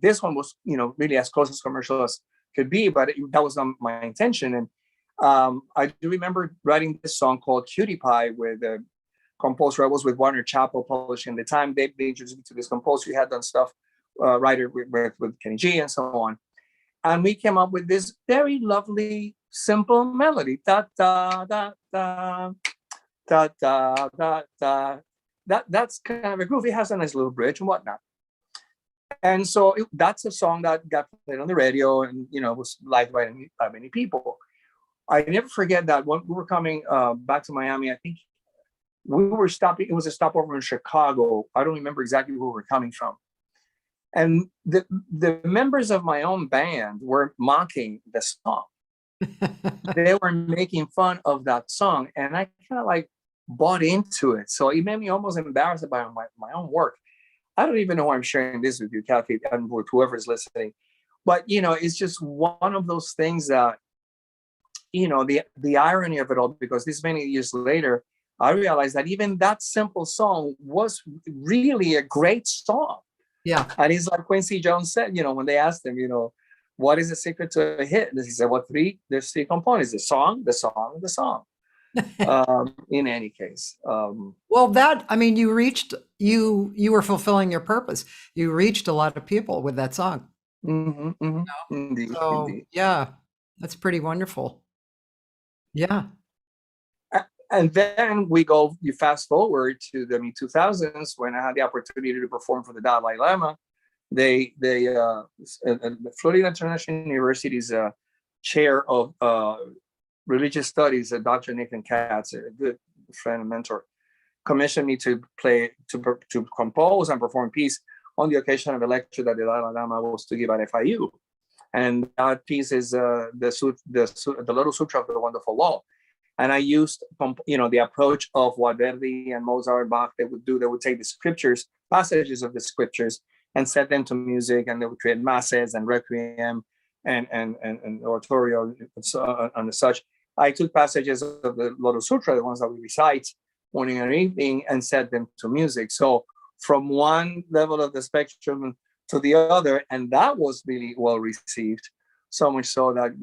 this one was, really as close as commercial as could be, but that was not my intention. And I do remember writing this song called Cutie Pie with a composer I was with, Warner Chappell Publishing. At the time they introduced me to this composer. He had done stuff, writer with Kenny G and so on. And we came up with this very lovely, simple melody. Da, da, da, da, da, da, da, da. That's kind of a groove. It has a nice little bridge and whatnot. And so that's a song that got played on the radio and, was liked by many people. I never forget that when we were coming back to Miami, I think we were stopping. It was a stopover in Chicago. I don't remember exactly where we were coming from. And the members of my own band were mocking the song. They were making fun of that song, and I kind of like bought into it. So it made me almost embarrassed about my own work. I don't even know why I'm sharing this with you, Cathy, and with whoever's listening. But it's just one of those things that, the irony of it all, because this many years later, I realized that even that simple song was really a great song. Yeah. And it's like Quincy Jones said, when they asked him, what is the secret to a hit? And he said, there's three components: the song, the song, the song. In any case. Well, you were fulfilling your purpose. You reached a lot of people with that song. Indeed, So, indeed. yeah, that's pretty wonderful. Yeah. And then you fast forward to the mid-2000s, when I had the opportunity to perform for the Dalai Lama. The Florida International University's chair of religious studies, Dr. Nathan Katz, a good friend and mentor, commissioned me to compose and perform a piece on the occasion of a lecture that the Dalai Lama was to give at FIU. And that piece is the Little Sutra of the Wonderful Law. And I used, the approach of what Verdi and Mozart and Bach they would do. They would take the scriptures, passages of the scriptures, and set them to music, and they would create masses and requiem and oratorio and such. I took passages of the Lotus Sutra, the ones that we recite morning and evening, and set them to music. So from one level of the spectrum to the other, and that was really well received. So much so that I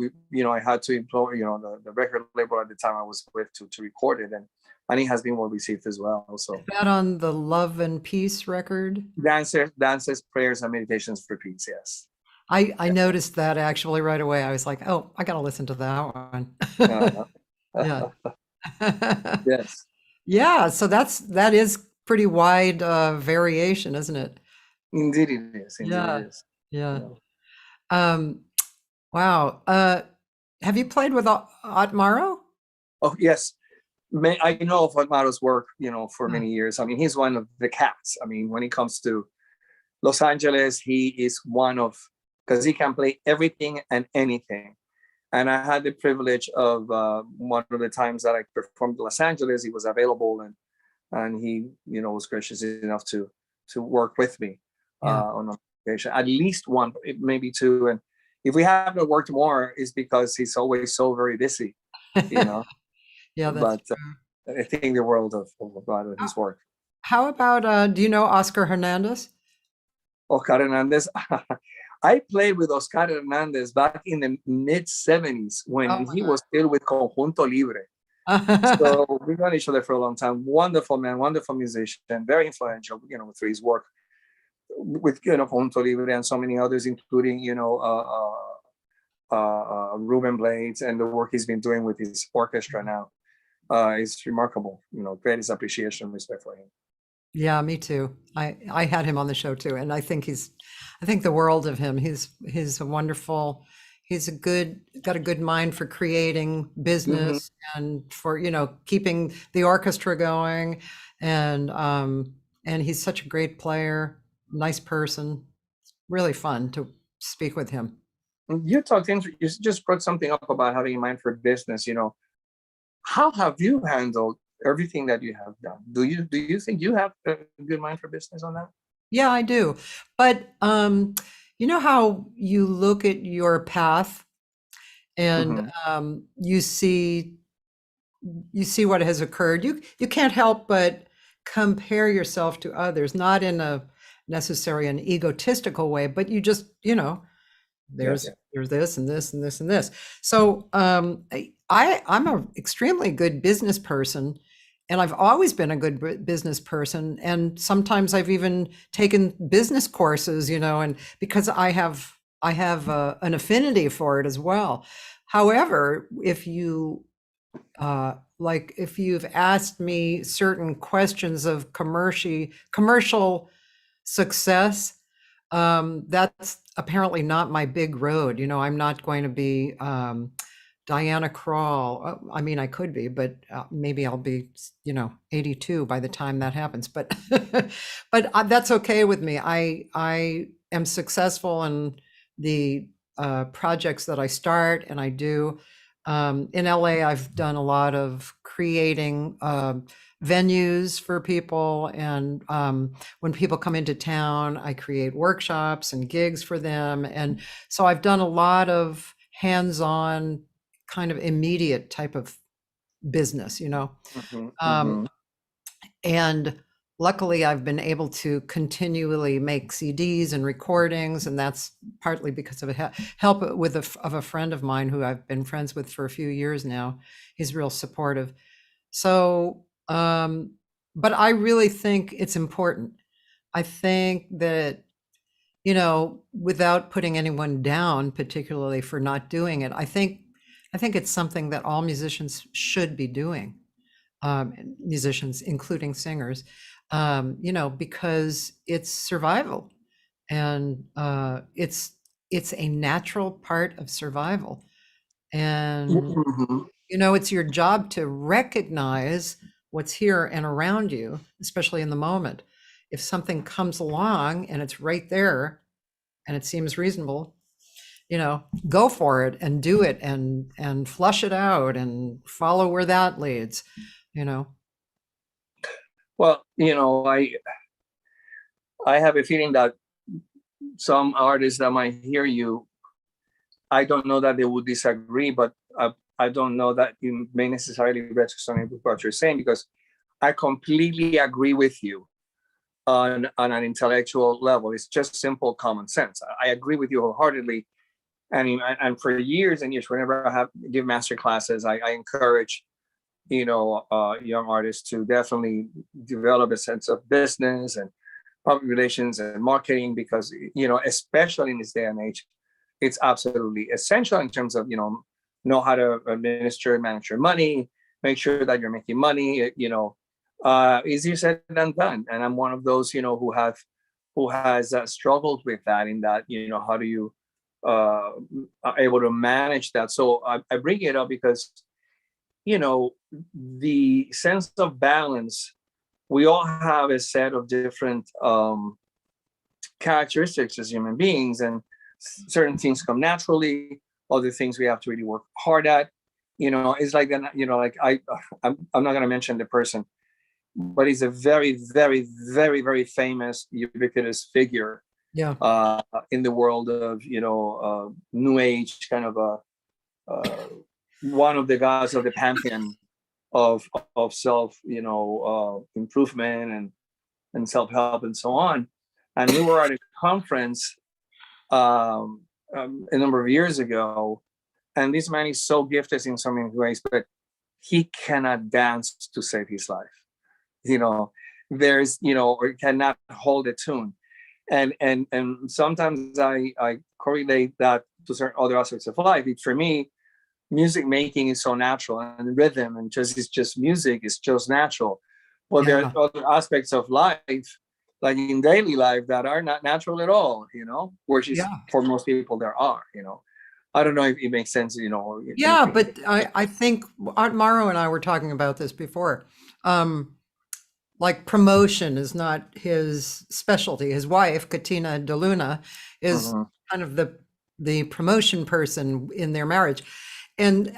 had to employ, the record label at the time I was with to record it, and it has been well received as well. So is that on the Love and Peace record? Dances, Prayers, and Meditations for Peace. Yes. I noticed that actually right away. I was like, oh, I got to listen to that one. Yeah. Yes. Yeah. So that is pretty wide variation, isn't it? Indeed it is. Indeed Yeah. it is. Yeah. Wow. Have you played with Otmaro? Oh, yes. I know of Otmaro's work, for many years. I mean, he's one of the cats. I mean, when it comes to Los Angeles, he is because he can play everything and anything. And I had the privilege of one of the times that I performed in Los Angeles, he was available, and he, was gracious enough to work with me on occasion. At least one, maybe two. And if we haven't worked more, it's because he's always so very busy, Yeah, but I think the world of his work. How about, do you know Oscar Hernandez? Oscar Hernandez. I played with Oscar Hernandez back in the mid-70s when he was still with Conjunto Libre. So we've known each other for a long time. Wonderful man, wonderful musician, very influential, through his work with Conjunto Libre and so many others, including Ruben Blades, and the work he's been doing with his orchestra now is remarkable. Greatest appreciation and respect for him. Yeah, me too. I had him on the show too, and I think the world of him. He's a wonderful. He's got a good mind for creating business and for keeping the orchestra going, and he's such a great player, nice person, really fun to speak with him. You just brought something up about having a mind for business. How have you handled everything that you have done? Do you think you have a good mind for business on that? Yeah, I do. But you know how you look at your path and you see what has occurred. You can't help but compare yourself to others, not in a necessary an egotistical way, but you just, there's this and this and this and this. So I'm an extremely good business person, and I've always been a good business person. And sometimes I've even taken business courses, and because I have an affinity for it as well. However, if you've asked me certain questions of commercial success, that's apparently not my big road. I'm not going to be Diana Krall. I mean, I could be, but maybe I'll be, 82 by the time that happens. But, but that's okay with me. I am successful in the projects that I start and I do. In LA, I've done a lot of creating venues for people. And when people come into town, I create workshops and gigs for them. And so I've done a lot of hands-on kind of immediate type of business, you know. And luckily I've been able to continually make CDs and recordings, and that's partly because of help with of a friend of mine who I've been friends with for a few years now. He's real supportive. So, but I really think it's important. I think that, you know, without putting anyone down, particularly for not doing it, I think it's something that all musicians should be doing. Musicians, including singers, you know, because it's survival, and it's a natural part of survival. And you know, it's your job to recognize what's here and around you, especially in the moment. If something comes along and it's right there and it seems reasonable, you know, go for it and do it and flush it out and follow where that leads, you know. Well, you know, I have a feeling that some artists that might hear you, I don't know that they would disagree, but I don't know that you may necessarily resonate with what you're saying, because I completely agree with you on an intellectual level. It's just simple common sense. I agree with you wholeheartedly. And for years and years, whenever I give master classes, I encourage, you know, young artists to definitely develop a sense of business and public relations and marketing, because, you know, especially in this day and age, it's absolutely essential in terms of, you know how to administer and manage your money, make sure that you're making money, you know, easier said than done. And I'm one of those, you know, who has struggled with that, in that, you know, how do you are able to manage that? So I bring it up because, you know, the sense of balance, we all have a set of different characteristics as human beings, and certain things come naturally, other things we have to really work hard at. You know, it's like, you know, like I'm not going to mention the person, but he's a very, very, very, very famous, ubiquitous figure, Yeah. In the world of, you know, New Age, kind of one of the gods of the pantheon of self, you know, improvement and self-help and so on. And we were at a conference a number of years ago, and this man is so gifted in so many ways, but he cannot dance to save his life. You know, there's, you know, or cannot hold a tune. And sometimes I correlate that to certain other aspects of life. For me, music making is so natural, and rhythm and it's just music is just natural. Well, there are other aspects of life, like in daily life, that are not natural at all, you know, which is for most people there are, you know. I don't know if it makes sense, you know. Yeah, but I think Art Morrow and I were talking about this before. Like promotion is not his specialty. His wife, Katina DeLuna, is kind of the promotion person in their marriage. And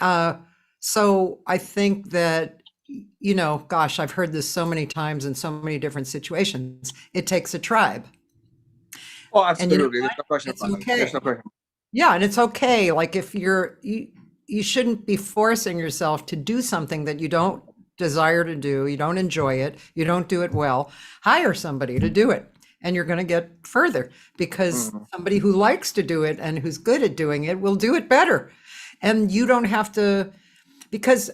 so I think that, you know, gosh, I've heard this so many times in so many different situations. It takes a tribe. Oh, absolutely. And, you know, There's no question it's about okay. it. There's no question. Yeah, and it's okay. Like if you shouldn't be forcing yourself to do something that you don't desire to do, you don't enjoy it, you don't do it well. Hire somebody to do it, and you're going to get further, because somebody who likes to do it and who's good at doing it will do it better. And you don't have to, because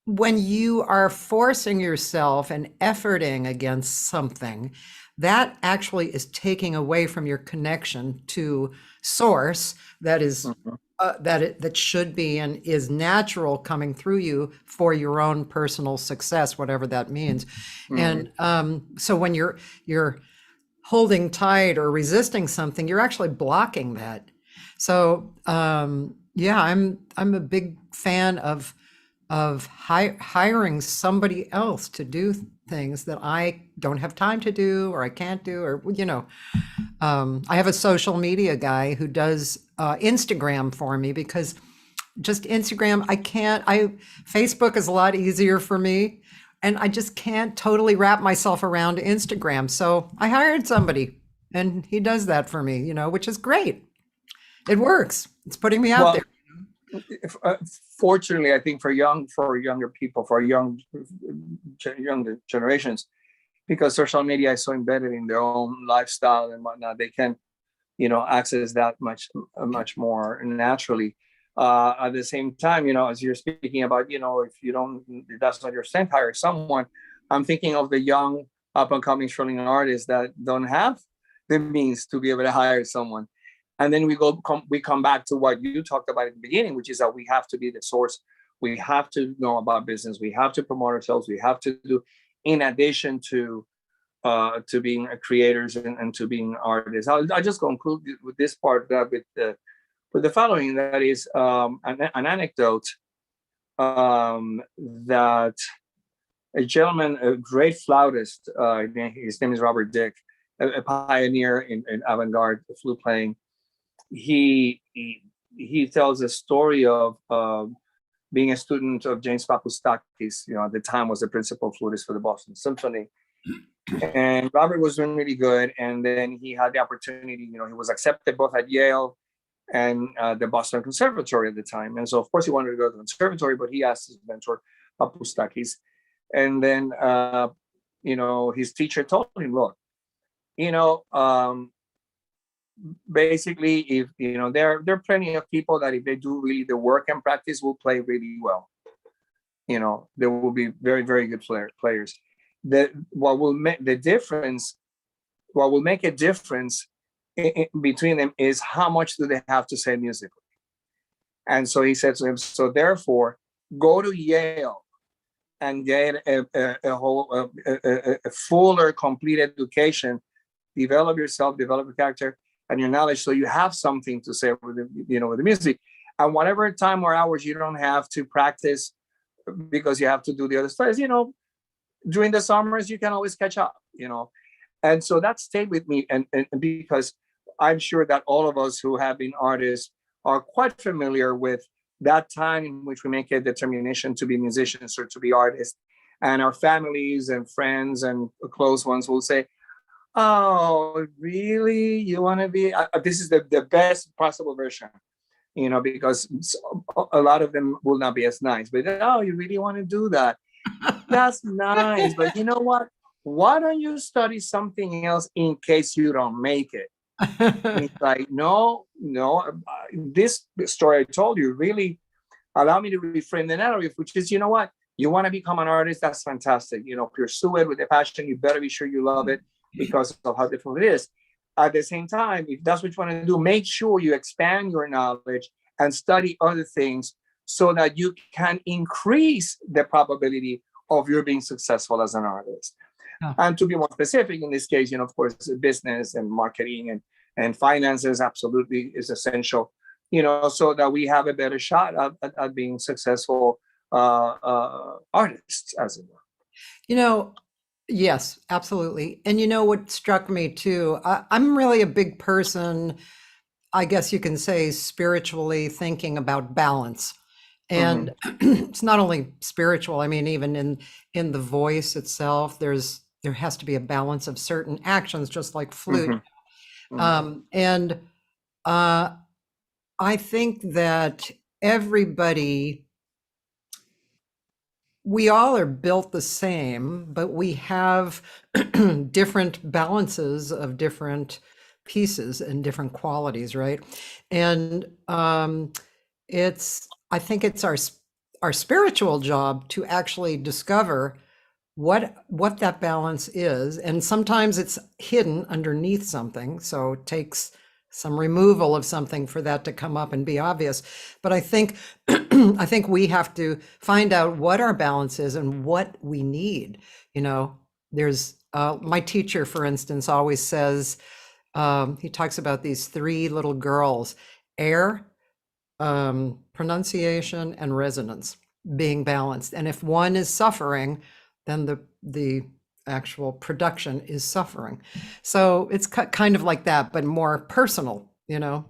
when you are forcing yourself and efforting against something, that actually is taking away from your connection to source that is that should be and is natural coming through you for your own personal success, whatever that means. And so when you're holding tight or resisting something, you're actually blocking that. So yeah, I'm a big fan of hiring somebody else to do things that I don't have time to do or I can't do, or, I have a social media guy who does Instagram for me because just Instagram, Facebook is a lot easier for me. And I just can't totally wrap myself around Instagram. So I hired somebody and he does that for me, which is great. It works. It's putting me out Well, there. Fortunately, I think for younger people, for younger generations, because social media is so embedded in their own lifestyle and whatnot, they can, access that much more naturally. At the same time, as you're speaking about, if that's not your strength, hire someone. I'm thinking of the young up and coming struggling artists that don't have the means to be able to hire someone. And then we come back to what you talked about at the beginning, which is that we have to be the source. We have to know about business. We have to promote ourselves. We have to do, in addition to being creators and to being artists. I'll just conclude with this part with the following. That is an anecdote that a gentleman, a great flautist, his name is Robert Dick, a pioneer in avant-garde flute playing. He tells a story of being a student of James Papoustakas, at the time was the principal flutist for the Boston Symphony. And Robert was doing really good. And then he had the opportunity, he was accepted both at Yale and the Boston Conservatory at the time. And so, of course, he wanted to go to the conservatory, but he asked his mentor, Papoustakas. And then, his teacher told him, look, basically, if, there are plenty of people that if they do really the work and practice will play really well. There will be very, very good players. What will make a difference between them is how much do they have to say musically. And so he said to him, so therefore, go to Yale and get a fuller, complete education, develop yourself, develop a character and your knowledge, so you have something to say with the music. And whatever time or hours you don't have to practice because you have to do the other studies, during the summers you can always catch up, And so that stayed with me, and because I'm sure that all of us who have been artists are quite familiar with that time in which we make a determination to be musicians or to be artists, and our families and friends and close ones will say, oh, really? You want to be? This is the best possible version, because a lot of them will not be as nice. But, oh, you really want to do that? That's nice. But you know what? Why don't you study something else in case you don't make it? And it's like, no. This story I told you really allowed me to reframe the narrative, which is, you know what? You want to become an artist? That's fantastic. Pursue it with a passion. You better be sure you love it, because of how difficult it is. At the same time, if that's what you want to do, make sure you expand your knowledge and study other things so that you can increase the probability of your being successful as an artist. Oh. And to be more specific, in this case, of course, business and marketing and finances absolutely is essential, so that we have a better shot at being successful artists, as it were. Yes, absolutely. And what struck me too, I'm really a big person, I guess you can say, spiritually thinking about balance. And it's not only spiritual, I mean, even in the voice itself, there has to be a balance of certain actions, just like flute. And I think that we all are built the same, but we have different balances of different pieces and different qualities, right? And I think it's our spiritual job to actually discover what that balance is. And sometimes it's hidden underneath something, so it takes some removal of something for that to come up and be obvious. But I think we have to find out what our balance is and what we need. There's my teacher, for instance, always says, he talks about these three little girls: air, pronunciation, and resonance. being balanced. And if one is suffering, then the actual production is suffering. So it's kind of like that, but more personal, you know.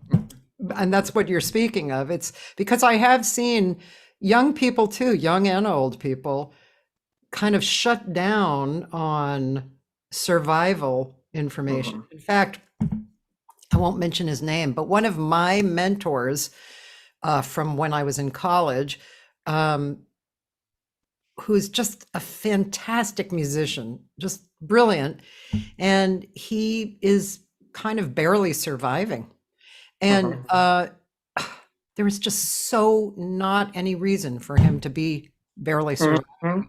And that's what you're speaking of. It's because I have seen young people too, young and old people, kind of shut down on survival information. In fact, I won't mention his name, but one of my mentors from when I was in college, who's just a fantastic musician, just brilliant, and he is kind of barely surviving. And there was just so not any reason for him to be barely surviving.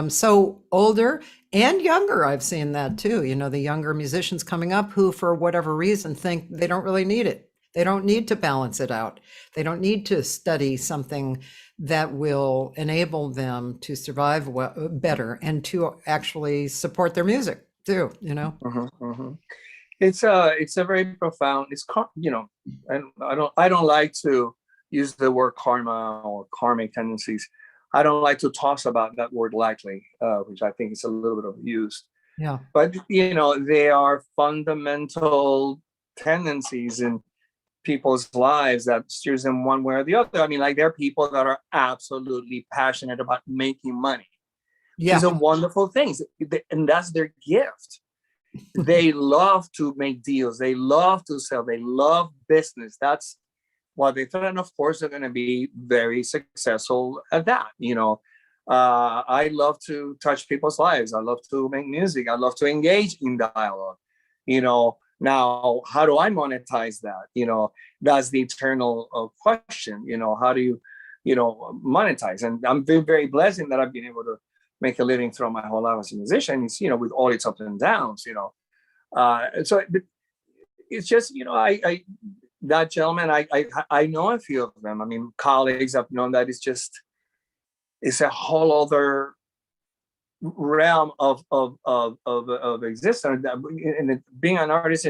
So older and younger, I've seen that too. You know, the younger musicians coming up who, for whatever reason, think they don't really need it. They don't need to balance it out. They don't need to study something that will enable them to survive better and to actually support their music too, you know? It's a very profound, you know, and I don't like to use the word karma or karmic tendencies. I don't like to toss about that word lightly, which I think is a little bit overused. Yeah. But, you know, they are fundamental tendencies in people's lives that steers them one way or the other. I mean, like, there are people that are absolutely passionate about making money. Yeah. These are wonderful things, and that's their gift. They love to make deals. They love to sell. They love business. That's what they thought. And of course, they're going to be very successful at that. You know, I love to touch people's lives. I love to make music. I love to engage in dialogue. You know, now, how do I monetize that? You know, that's the eternal question. You know, how do you, monetize? And I'm very, very blessed in that I've been able to make a living throughout my whole life as a musician. It's, with all its ups and downs, and so it's just, I that gentleman, I know a few of them. I mean, colleagues I've known that it's a whole other realm of existence. And being an artist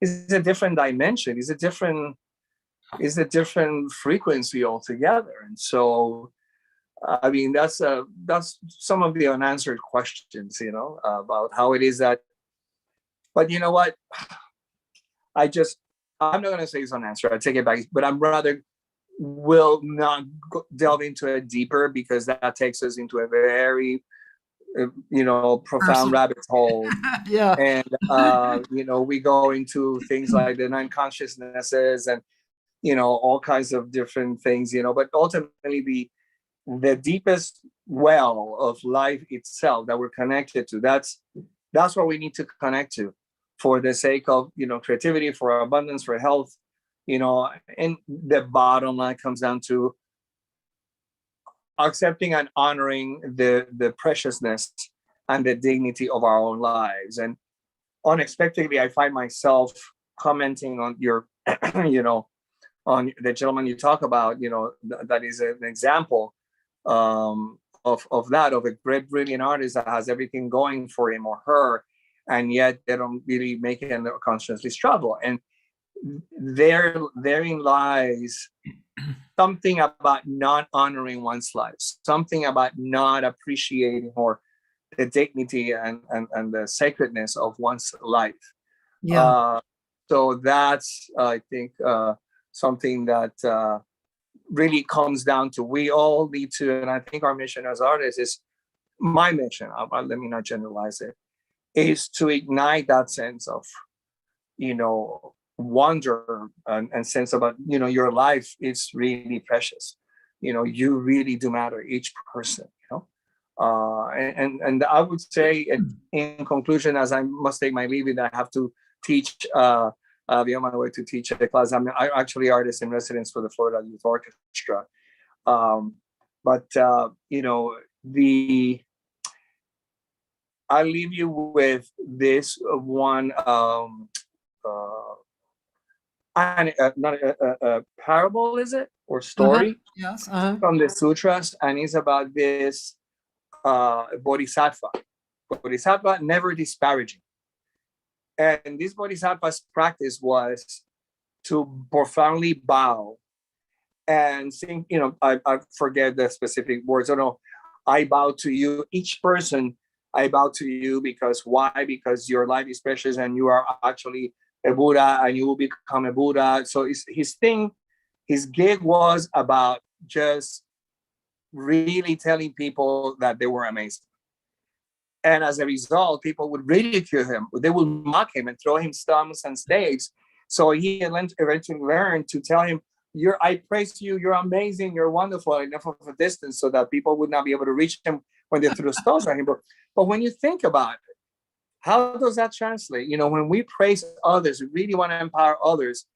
is a different dimension. Is a different frequency altogether. And so, I mean, that's some of the unanswered questions, about how it is that. But you know what? I'm not going to say it's unanswered. I take it back. But I'm rather will not delve into it deeper, because that takes us into a very, profound rabbit hole. Yeah. And, we go into things like the 9 consciousnesses and, all kinds of different things, but ultimately the deepest well of life itself that we're connected to, that's what we need to connect to for the sake of, creativity, for abundance, for health, and the bottom line comes down to accepting and honoring the preciousness and the dignity of our own lives. And unexpectedly, I find myself commenting on your, on the gentleman you talk about, that is an example of that, of a great, brilliant artist that has everything going for him or her, and yet they don't really make it and constantly struggle. And therein lies something about not honoring one's life, something about not appreciating or the dignity and the sacredness of one's life. Yeah. So that's, I think, something that really comes down to, we all need to, and I think our mission as artists is, my mission, let me not generalize it, is to ignite that sense of, wonder and sense about, your life is really precious. You really do matter, each person, and I would say, in conclusion, as I must take my leave, and I have to teach, be on my way to teach a class. I'm actually artist in residence for the Florida Youth Orchestra. I'll leave you with this one, not a parable, is it? Or story? Yes. From the sutras, and it's about this bodhisattva. Bodhisattva, never disparaging. And this bodhisattva's practice was to profoundly bow and sing, I forget the specific words. I don't know. I bow to you. Each person, I bow to you because why? Because your life is precious and you are actually a Buddha and you will become a Buddha. So his gig was about just really telling people that they were amazing. And as a result, people would ridicule him. They would mock him and throw him stones on stage. So he eventually learned to tell him, I praise you, you're amazing, you're wonderful, enough of a distance so that people would not be able to reach him when they threw stones at him. But when you think about it, how does that translate? When we praise others, we really want to empower others,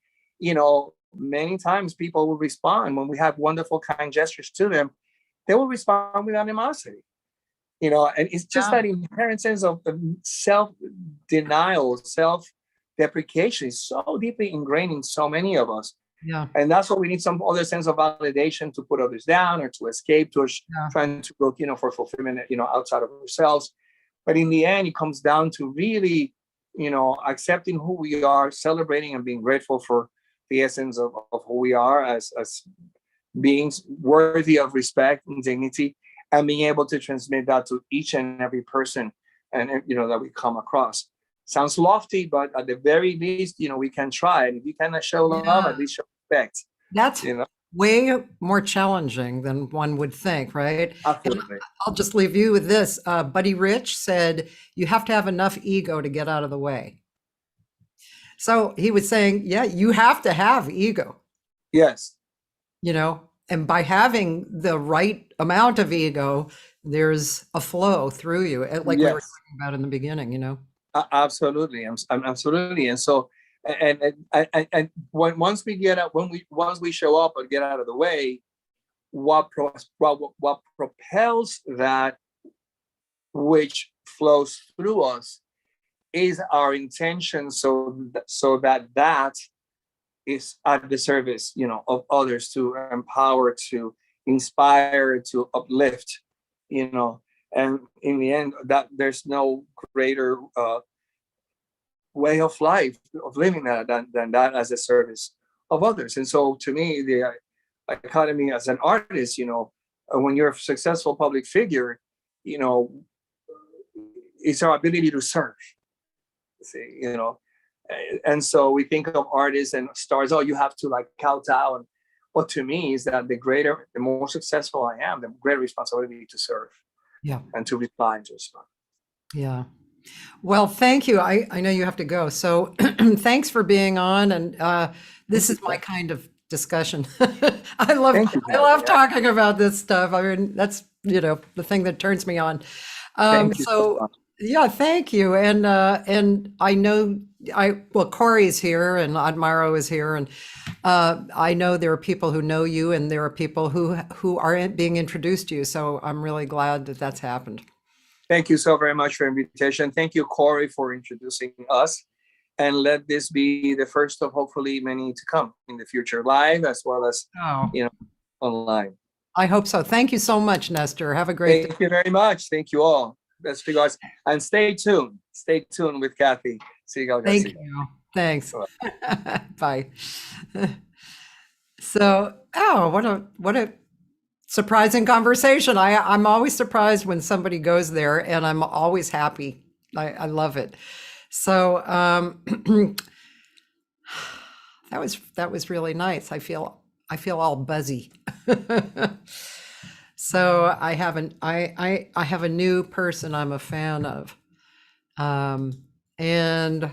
many times people will respond when we have wonderful, kind gestures to them. They will respond with animosity, and it's just that inherent sense of self-denial, self-deprecation is so deeply ingrained in so many of us. Yeah. And that's what we need, some other sense of validation to put others down or to escape, to trying to look, for fulfillment, outside of ourselves. But in the end, it comes down to really, accepting who we are, celebrating and being grateful for the essence of who we are as beings worthy of respect and dignity, and being able to transmit that to each and every person and that we come across. Sounds lofty, but at the very least, we can try. And if you cannot show love, at least show respect. That's way more challenging than one would think, right? Absolutely. I'll just leave you with this. Buddy Rich said, you have to have enough ego to get out of the way. So he was saying, yeah, you have to have ego. Yes. And by having the right amount of ego, there's a flow through you, like we were talking about in the beginning, Absolutely. Absolutely. And so, and once we show up and get out of the way, what propels that which flows through us is our intention. So that is at the service, of others, to empower, to inspire, to uplift, and in the end, that there's no greater way of life, of living that than that as a service of others. And so to me, the academy as an artist, when you're a successful public figure, it's our ability to serve. See, and so we think of artists and stars, you have to kowtow. And what to me is that the more successful I am, the greater responsibility to serve. Yeah. And to reply and to respond. Yeah. Well, thank you. I know you have to go. So thanks for being on. And this is my kind of discussion. I love talking about this stuff. I mean, that's, the thing that turns me on. Yeah, thank you. And I know Corey's here and Admiro is here. And I know there are people who know you and there are people who aren't being introduced to you. So I'm really glad that that's happened. Thank you so very much for the invitation. Thank you, Corey, for introducing us. And let this be the first of hopefully many to come in the future, live as well as online. I hope so. Thank you so much, Nestor. Have a great day. Thank you very much. Thank you all. Best regards. And stay tuned. Stay tuned with Cathy. Segal-Garcia. Thank you. Thanks. Bye. So, what a surprising conversation. I'm always surprised when somebody goes there, and I'm always happy. I love it. So that was really nice. I feel all buzzy. So I have a new person I'm a fan of, and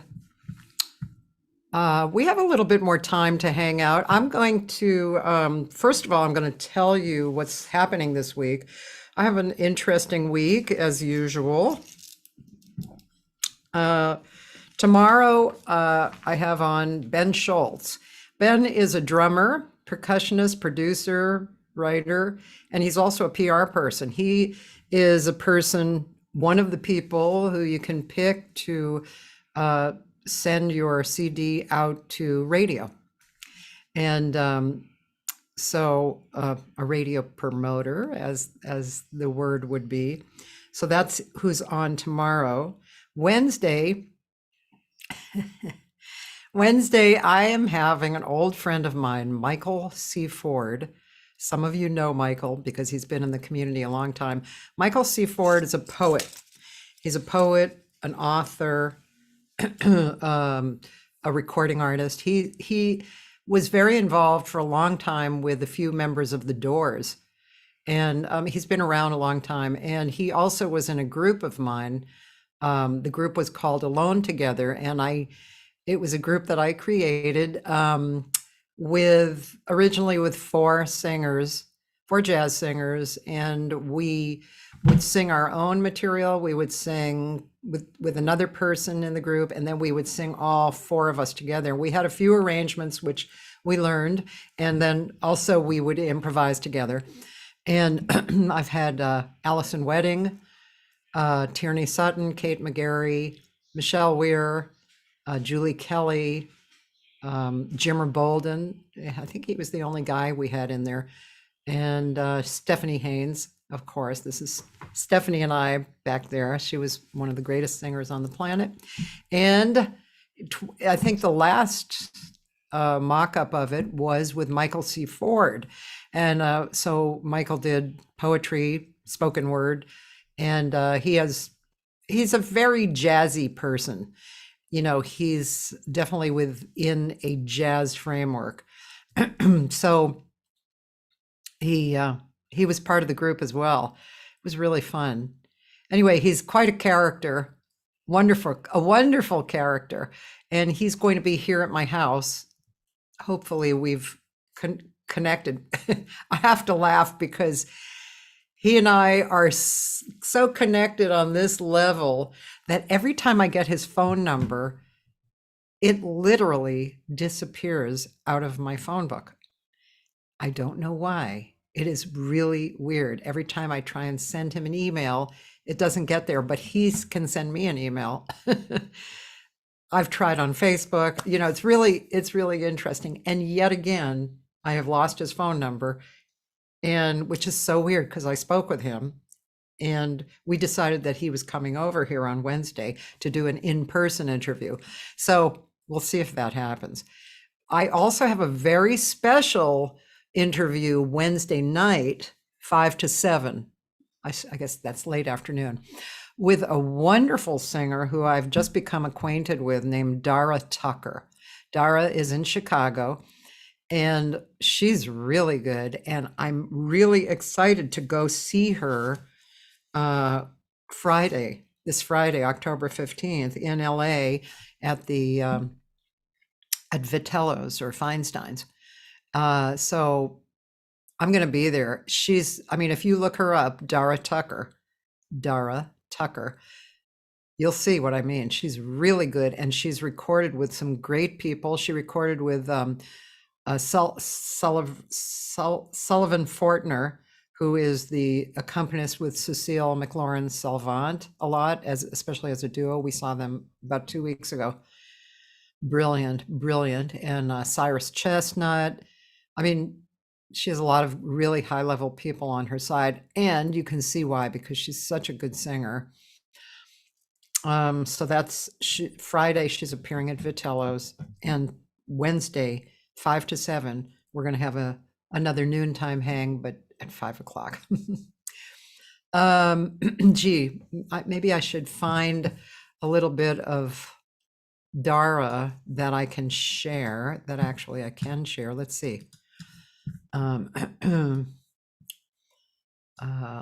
we have a little bit more time to hang out. I'm going to first of all, I'm going to tell you what's happening this week. I have an interesting week as usual. Tomorrow, I have on Ben Schultz. Ben is a drummer, percussionist, producer, writer, and he's also a PR person. He is a person, one of the people who you can pick to send your CD out to radio. And so a radio promoter, as the word would be. So that's who's on tomorrow. Wednesday, Wednesday, I am having an old friend of mine, Michael C. Ford. Some of you know Michael because he's been in the community a long time. Michael C. Ford is a poet. He's a poet, an author, a recording artist. He was very involved for a long time with a few members of the Doors, and he's been around a long time. And he also was in a group of mine. The group was called Alone Together, and it was a group that I created with originally with four jazz singers, and we would sing our own material. We would sing with another person in the group, and then we would sing all four of us together. We had a few arrangements which we learned, and then also we would improvise together. And I've had Allison Wedding, Tierney Sutton, Kate McGarry, Michelle Weir, Julie Kelly, Jimmer Bolden. I think he was the only guy we had in there. And Stephanie Haynes, of course. This is Stephanie and I back there. She was one of the greatest singers on the planet. And I think the last mock-up of it was with Michael C. Ford. And so Michael did poetry, spoken word, and he's a very jazzy person. You know, he's definitely within a jazz framework. So he was part of the group as well. It was really fun. Anyway, he's quite a character, a wonderful character, and he's going to be here at my house. Hopefully we've connected. I have to laugh because he and I are so connected on this level that every time I get his phone number, it literally disappears out of my phone book. I don't know why. It is really weird. Every time I try and send him an email, it doesn't get there, but he can send me an email. I've tried on Facebook. You know, it's really interesting. And yet again, I have lost his phone number, and which is so weird because I spoke with him and we decided that he was coming over here on Wednesday to do an in-person interview. So we'll see if that happens. I also have a very special interview Wednesday night, 5 to 7. I guess that's late afternoon, with a wonderful singer who I've just become acquainted with named Dara Tucker. Dara is in Chicago, and she's really good. And I'm really excited to go see her this Friday, October 15th in LA at the at Vitello's or Feinstein's. So I'm going to be there. If you look her up, Dara Tucker, you'll see what I mean. She's really good, and she's recorded with some great people. She recorded with Sullivan Fortner, who is the accompanist with Cecile McLaurin-Salvant a lot, especially as a duo. We saw them about 2 weeks ago. Brilliant. And Cyrus Chestnut. I mean, she has a lot of really high-level people on her side, and you can see why, because she's such a good singer. So that's Friday, she's appearing at Vitello's, and Wednesday, 5 to 7, we're going to have another noontime hang, but at 5 o'clock. Maybe I should find a little bit of Dara that I can share, that actually I can share. Let's see.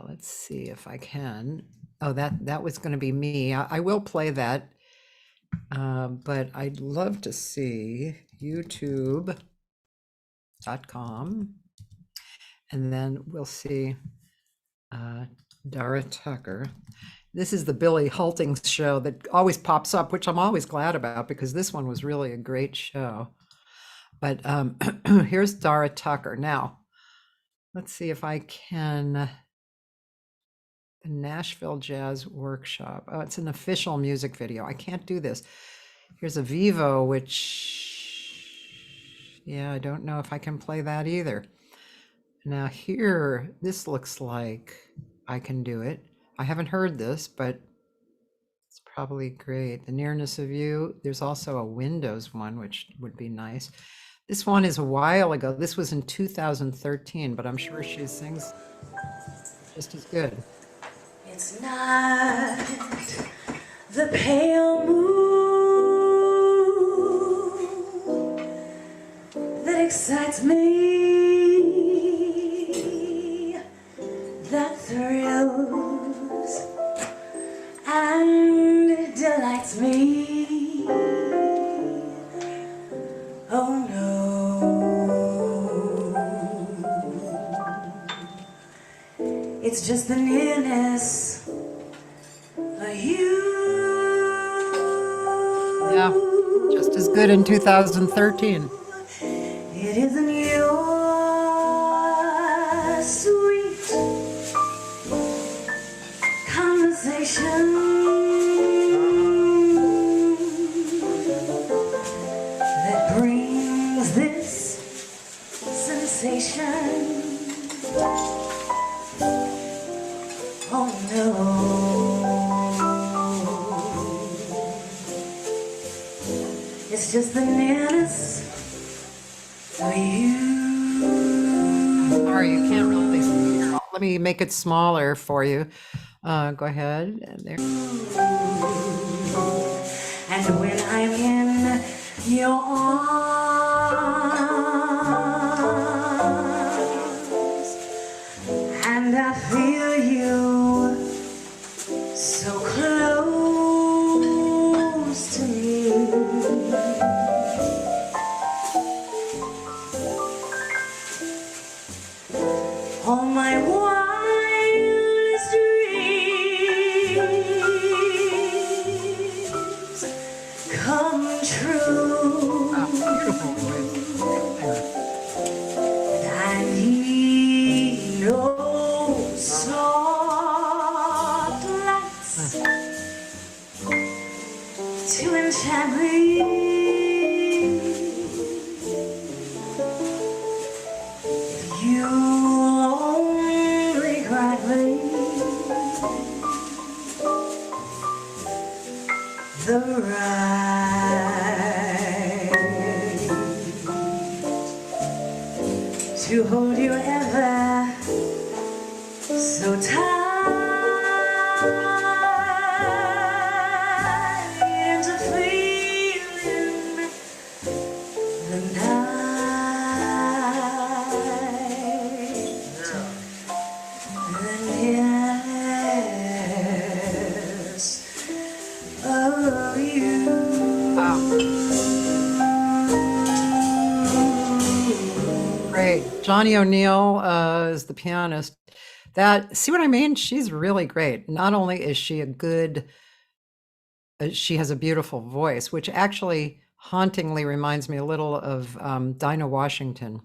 Let's see if I can. Oh, that was going to be me. I will play that, but I'd love to see youtube.com, and then we'll see Dara Tucker. This is the Billy Hultings show that always pops up, which I'm always glad about because this one was really a great show. But here's Dara Tucker. Now, let's see if I can. The Nashville Jazz Workshop. Oh, it's an official music video. I can't do this. Here's a Vivo, which, yeah, I don't know if I can play that either. Now here, this looks like I can do it. I haven't heard this, but it's probably great. The Nearness of You. There's also a Windows one, which would be nice. This one is a while ago. This was in 2013, but I'm sure she sings just as good. It's not the pale moon that excites me, that thrills and delights me. Oh no, it's just the nearness of you. Yeah, just as good in 2013. It isn't your sweet conversation that brings this sensation. Oh no, it's just the nearness of you. Sorry, you can't really see here. Let me make it smaller for you. Go ahead. There. And when I'm in your arms, and I feel you so close to me, all my wildest dreams come true. Oh, beautiful voice. And I need no soft lights to enchant me. If you only grant me the right to hold you ever so tight, and to feel in the night, the nearness of you. Great. Johnny O'Neill is the pianist. See what I mean? She's really great. Not only is she a good, she has a beautiful voice, which actually hauntingly reminds me a little of Dinah Washington.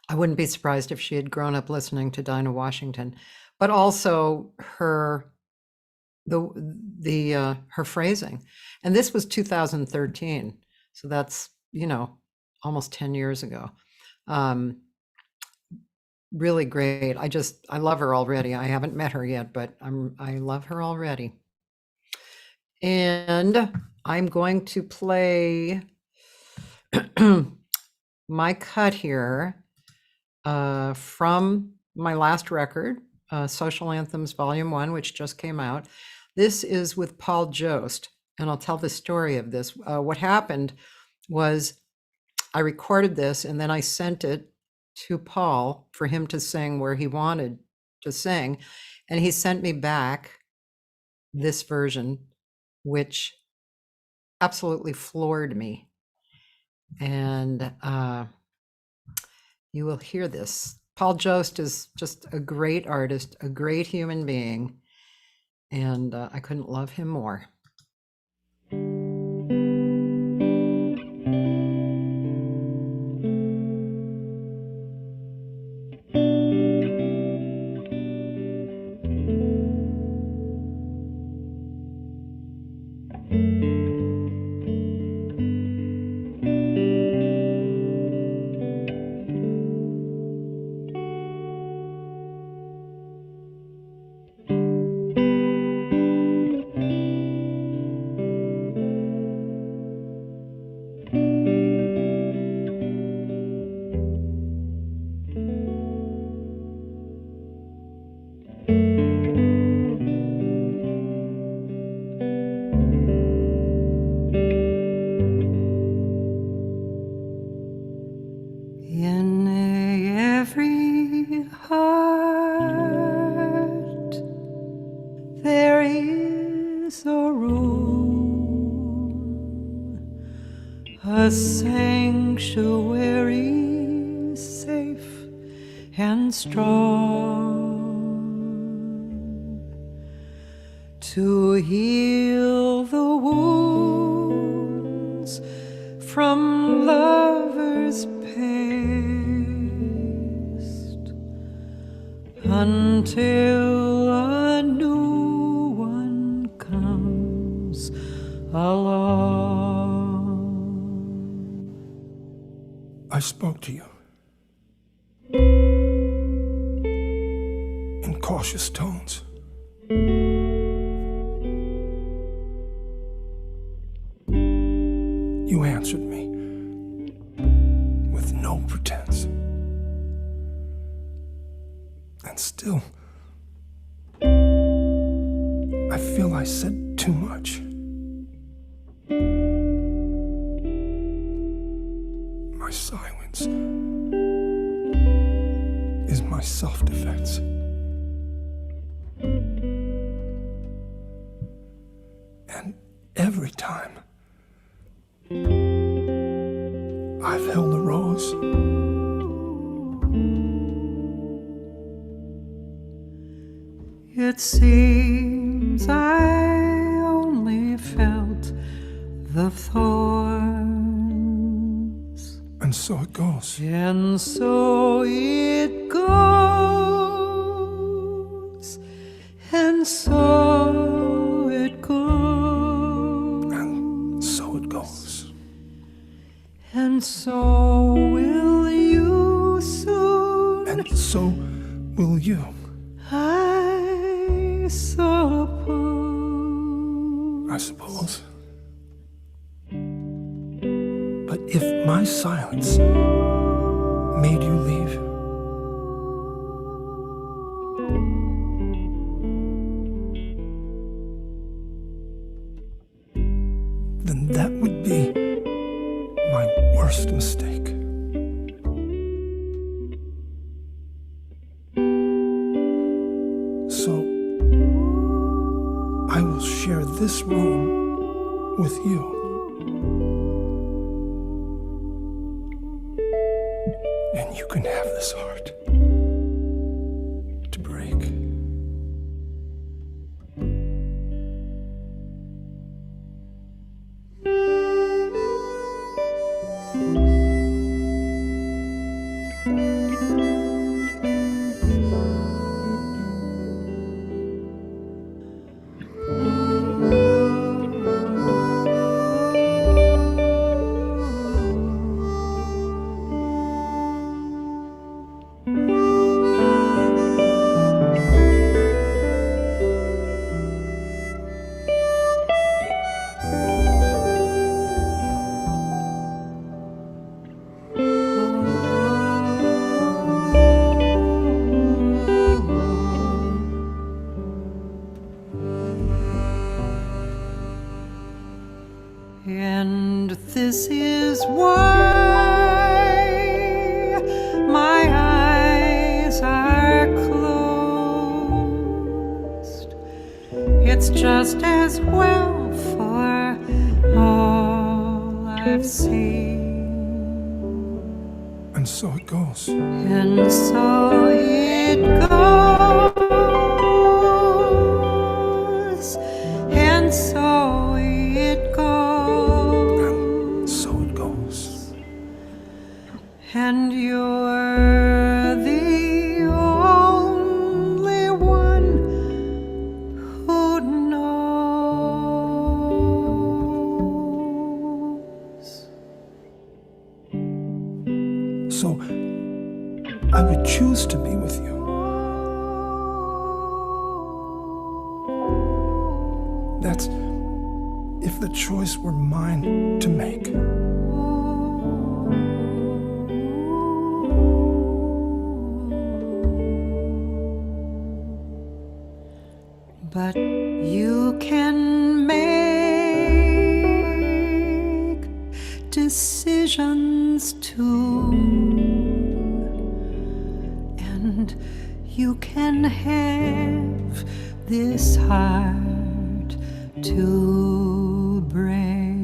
I wouldn't be surprised if she had grown up listening to Dinah Washington, but also her her phrasing. And this was 2013, so that's almost 10 years ago. Really great. I love her already. I haven't met her yet, but I love her already. And I'm going to play my cut here from my last record, Social Anthems Volume 1, which just came out. This is with Paul Jost, and I'll tell the story of this. What happened was I recorded this and then I sent it to Paul for him to sing where he wanted to sing. And he sent me back this version, which absolutely floored me. And you will hear this. Paul Jost is just a great artist, a great human being, and I couldn't love him more. a sanctuary safe and strong to heal the wounds from lovers' past until a new one comes along. I spoke to you in cautious tones. You answered me with no pretense. And still, I feel I said too much. My silence is my self-defense. And every time I've held a rose, it seems I only felt the thorns, and so it goes. and so it goes, and so it goes, And so it goes. and so will you soon, And so will you. I suppose. I suppose. But if my silence made you leave, then that would be my worst mistake. So I will share this room with you. And you can have this heart to break. And this is why my eyes are closed. It's just as well for all I've seen. And so it goes. And so it goes, and so it goes, So it goes. and you're the only one who knows. So I would choose to be with you. That's if the choice were mine to make. But you can make decisions too, and you can have this heart to break.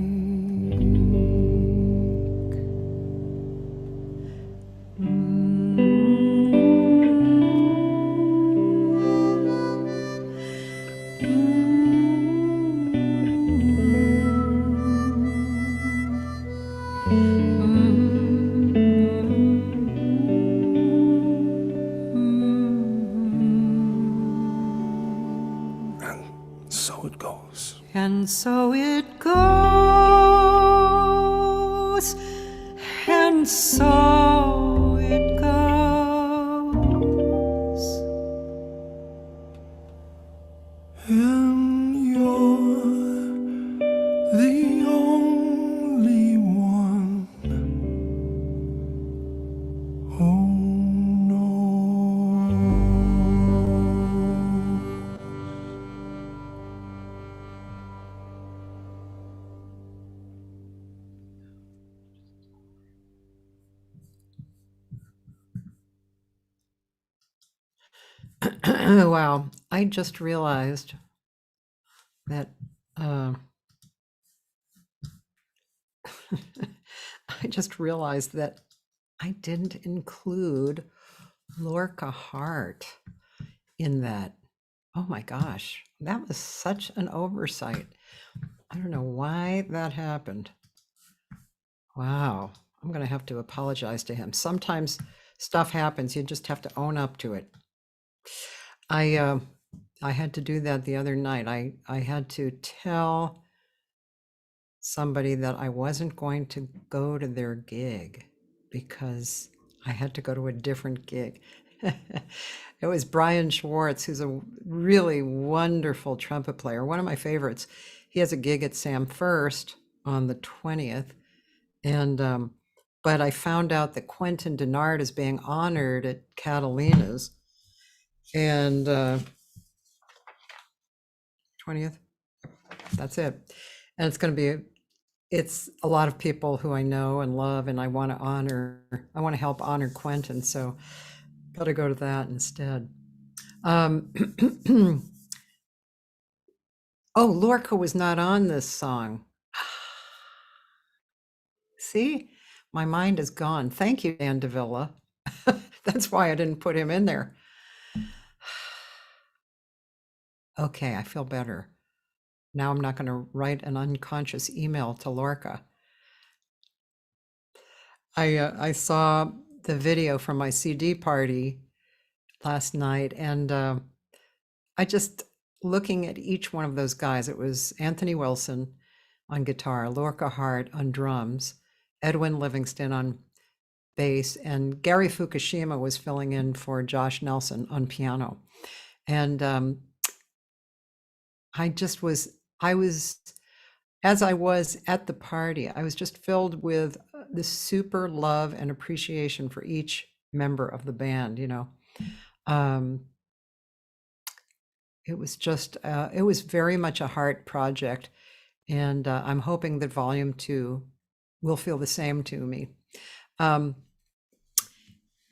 And so it goes, and so it goes. And you're the only one. Oh no. Wow, I just realized that I just realized that I didn't include Lorca Hart in that. Oh my gosh, that was such an oversight. I don't know why that happened. Wow, I'm going to have to apologize to him. Sometimes stuff happens, you just have to own up to it. I had to do that the other night. I had to tell somebody that I wasn't going to go to their gig because I had to go to a different gig. It was Brian Schwartz, who's a really wonderful trumpet player, one of my favorites. He has a gig at Sam First on the 20th, and but I found out that Quentin Denard is being honored at Catalina's, and 20th, that's it. And it's going to be it's a lot of people who I know and love, and I want to help honor Quentin, so got to go to that instead. Oh, Lorca was not on this song. See, my mind is gone. Thank you, Dan Davila. That's why I didn't put him in there. Okay, I feel better. Now I'm not going to write an unconscious email to Lorca. I saw the video from my CD party last night, and I just looking at each one of those guys. It was Anthony Wilson on guitar, Lorca Hart on drums, Edwin Livingston on bass, and Gary Fukushima was filling in for Josh Nelson on piano. And as I was at the party, I was just filled with this super love and appreciation for each member of the band, you know. It was just, it was very much a heart project, and I'm hoping that Volume 2 will feel the same to me.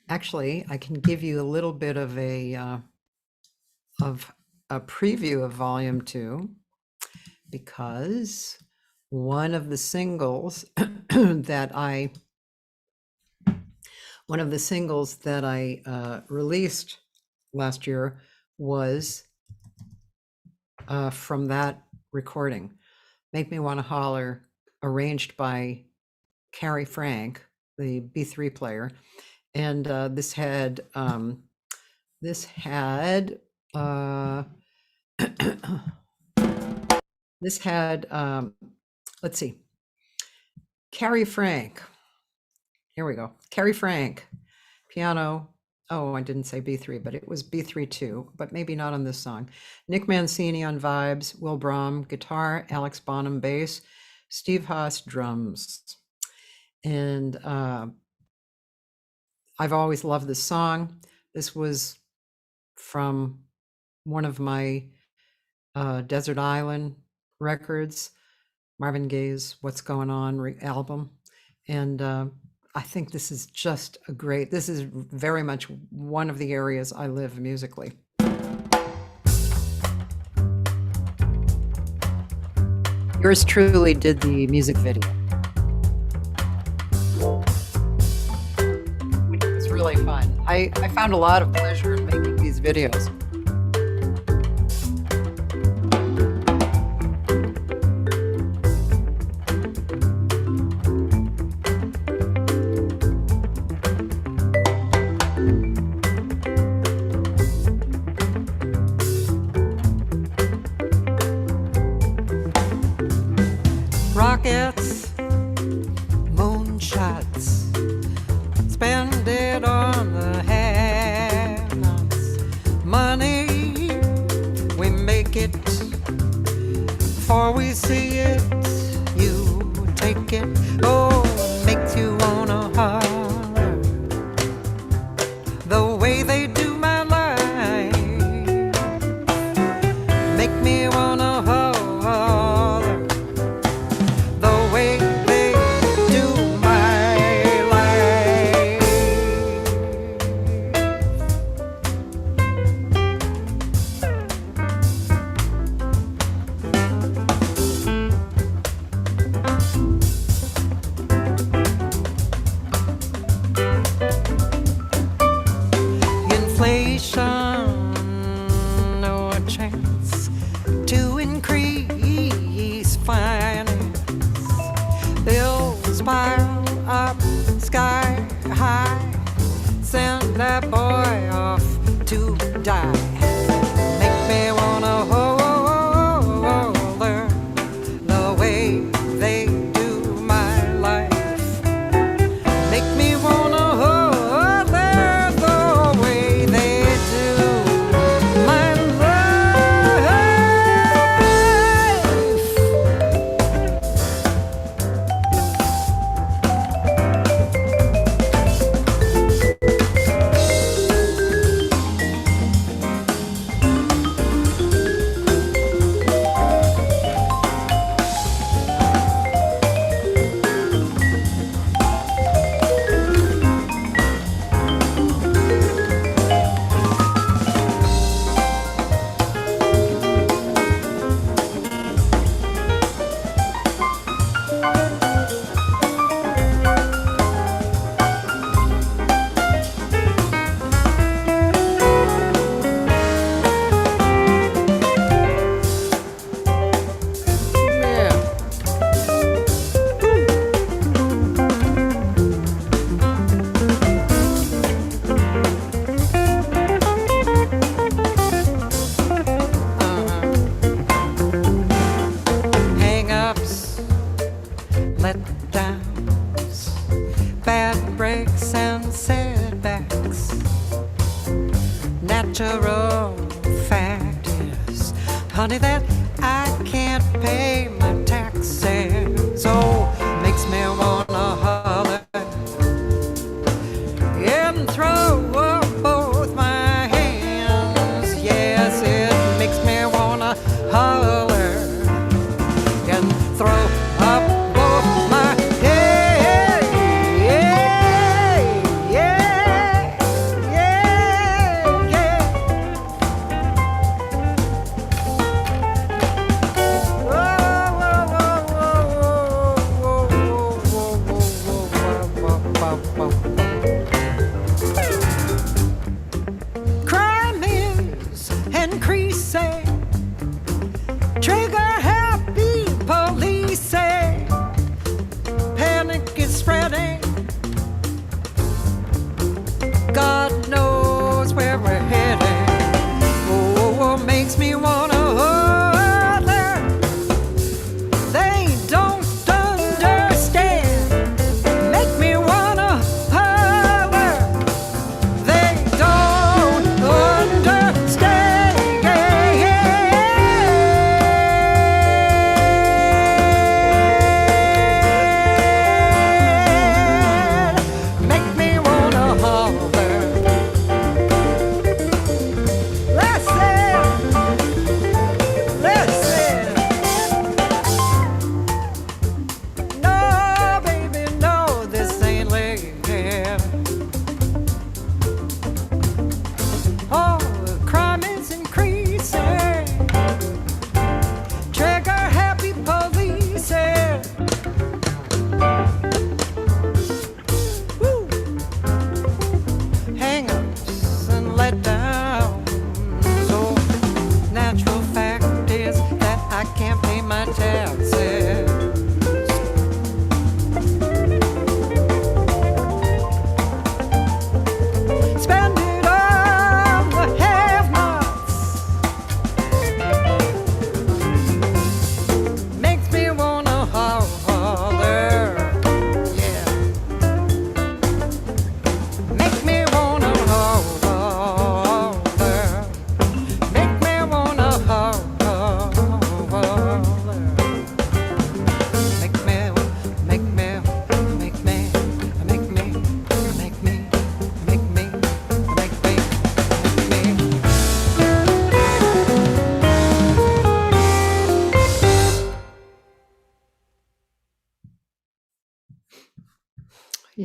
Actually, I can give you a little bit of a preview of Volume 2, because one of the singles that I released last year was from that recording, Make Me Wanna Holler, arranged by Carrie Frank, the B3 player. And this had let's see, Carrie Frank. Here we go. Carrie Frank, piano. Oh, I didn't say B3, but it was B3 too, but maybe not on this song. Nick Mancini on vibes, Will Brom guitar, Alex Bonham bass, Steve Haas drums. And I've always loved this song. This was from one of my Desert Island records, Marvin Gaye's What's Going On album. And I think this is just this is very much one of the areas I live musically. Yours truly did the music video, which was really fun. I found a lot of pleasure in making these videos. shots. Spend it on the have-nots. Money, we make it. Before we see it, you take it. Oh, it makes you wanna holler. The way they do my life make me wanna holler. The way they do my life. Inflation, no chance to increase finance. Bills pile up sky high. Send that boy off to die. Make me wanna holler the way they do my life. Make me wanna holler the way they do my life. Hang-ups, letdowns, bad breaks and setbacks. Natural fact is, honey, that I can't pay my taxes. Oh, makes me wanna holler and throw up both my hands. Yes, it makes me wanna holler and throw up both my hands. Yeah, yeah, yeah, yeah. Whoa, whoa, whoa, whoa, whoa.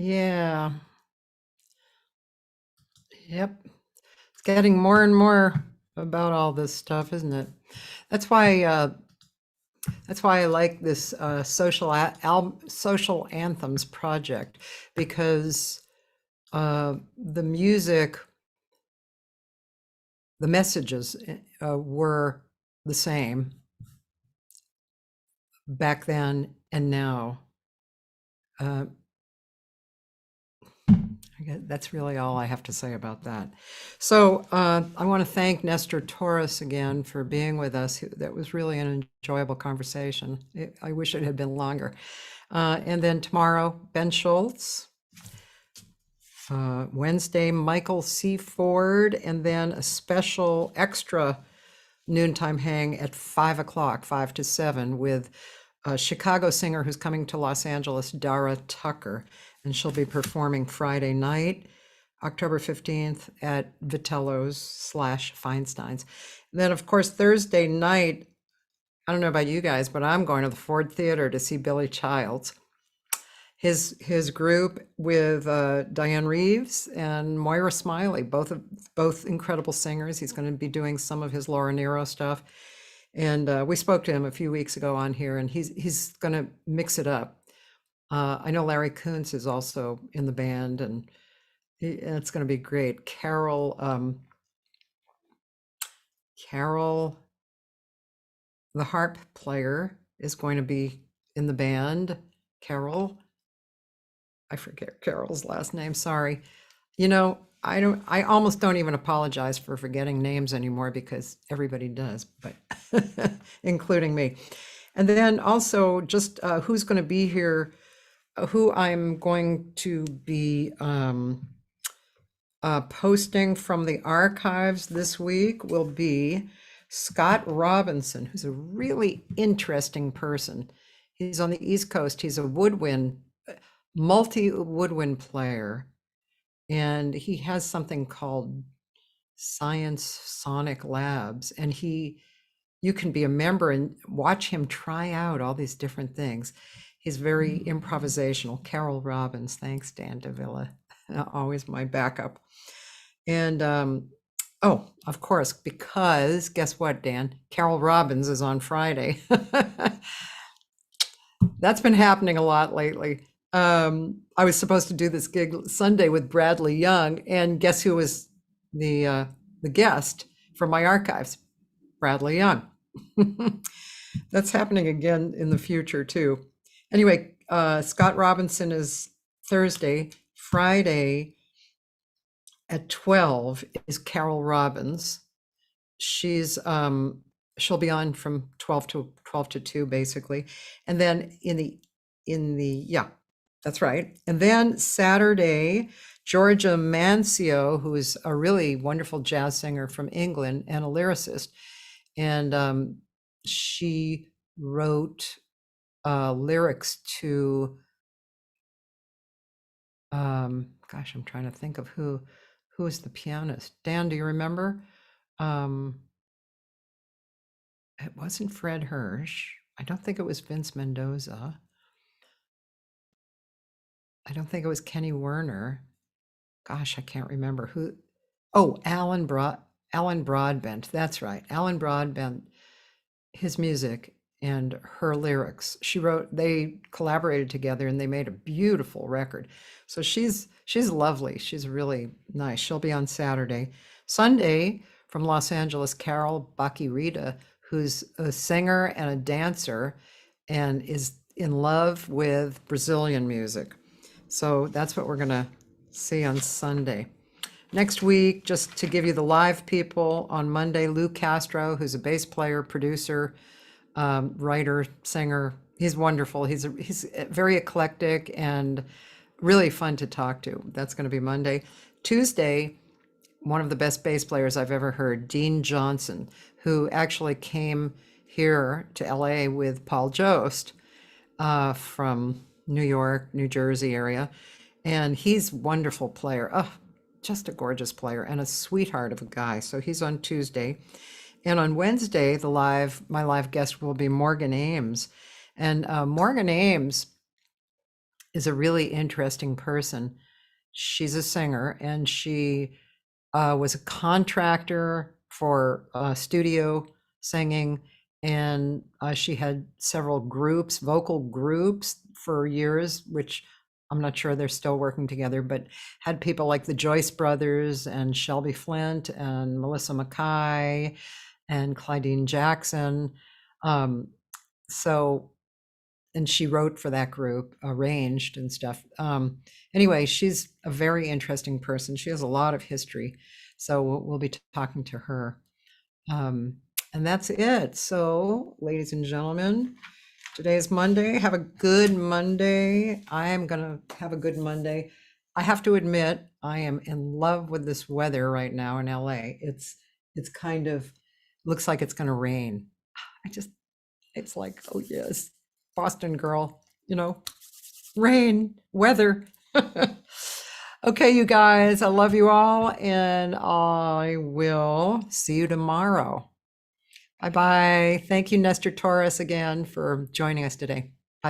Yeah. Yep. It's getting more and more about all this stuff, isn't it? That's why I like this social anthems project, because the music, the messages were the same back then and now. I guess that's really all I have to say about that. So I want to thank Nestor Torres again for being with us. That was really an enjoyable conversation. I wish it had been longer. And then tomorrow, Ben Schultz. Wednesday, Michael C. Ford, and then a special extra noontime hang at 5 o'clock, 5 to 7, with a Chicago singer who's coming to Los Angeles, Dara Tucker, and she'll be performing Friday night, October 15th at Vitello's/Feinstein's. And then, of course, Thursday night, I don't know about you guys, but I'm going to the Ford Theater to see Billy Childs. His group with Diane Reeves and Moira Smiley, both incredible singers. He's going to be doing some of his Laura Nero stuff. And we spoke to him a few weeks ago on here, and he's going to mix it up. I know Larry Kuntz is also in the band, and it's going to be great. Carol, the harp player, is going to be in the band. Carol, I forget Carol's last name, sorry. You know, I almost don't even apologize for forgetting names anymore, because everybody does, but including me. And then also just who's going to be here, who I'm going to be posting from the archives this week will be Scott Robinson, who's a really interesting person. He's on the East Coast. He's a multi-woodwind player, and he has something called Science Sonic Labs, and you can be a member and watch him try out all these different things. He's very improvisational. Carol Robbins, thanks, Dan Davila, always my backup. And oh, of course, because guess what, Dan? Carol Robbins is on Friday. That's been happening a lot lately. I was supposed to do this gig Sunday with Bradley Young, and guess who was the guest from my archives? Bradley Young. That's happening again in the future too. Anyway, Scott Robinson is Thursday. Friday at 12 is Carol Robbins. She'll be on from 12 to 2 basically. And then yeah, that's right. And then Saturday, Georgia Mancio, who is a really wonderful jazz singer from England and a lyricist. And she wrote lyrics to, gosh, I'm trying to think of who is the pianist. Dan, do you remember? It wasn't Fred Hirsch. I don't think it was Vince Mendoza. I don't think it was Kenny Werner. Gosh, I can't remember who. Oh, Alan Broadbent. That's right. Alan Broadbent, his music and her lyrics. They collaborated together and they made a beautiful record. So she's lovely. She's really nice. She'll be on Saturday. Sunday, from Los Angeles, Carol Bacchirita, who's a singer and a dancer and is in love with Brazilian music. So that's what we're going to see on Sunday. Next week, just to give you the live people, on Monday, Lou Castro, who's a bass player, producer, writer, singer. He's wonderful. He's very eclectic and really fun to talk to. That's going to be Monday. Tuesday, one of the best bass players I've ever heard, Dean Johnson, who actually came here to LA with Paul Jost from New York, New Jersey area. And he's a wonderful player. Oh, just a gorgeous player and a sweetheart of a guy. So he's on Tuesday. And on Wednesday, my live guest will be Morgan Ames. And Morgan Ames is a really interesting person. She's a singer, and she was a contractor for studio singing, and she had several groups, vocal groups for years, which I'm not sure they're still working together, but had people like the Joyce Brothers and Shelby Flint and Melissa Mackay and Clydeen Jackson. So, and she wrote for that group, arranged and stuff. Anyway, she's a very interesting person. She has a lot of history. So we'll be talking to her. And that's it. So, ladies and gentlemen, today is Monday. Have a good Monday. I am going to have a good Monday. I have to admit, I am in love with this weather right now in LA. It's kind of looks like it's going to rain. It's like, oh yes, Boston girl, rain, weather. Okay, you guys, I love you all, and I will see you tomorrow. Bye-bye. Thank you, Nestor Torres, again for joining us today.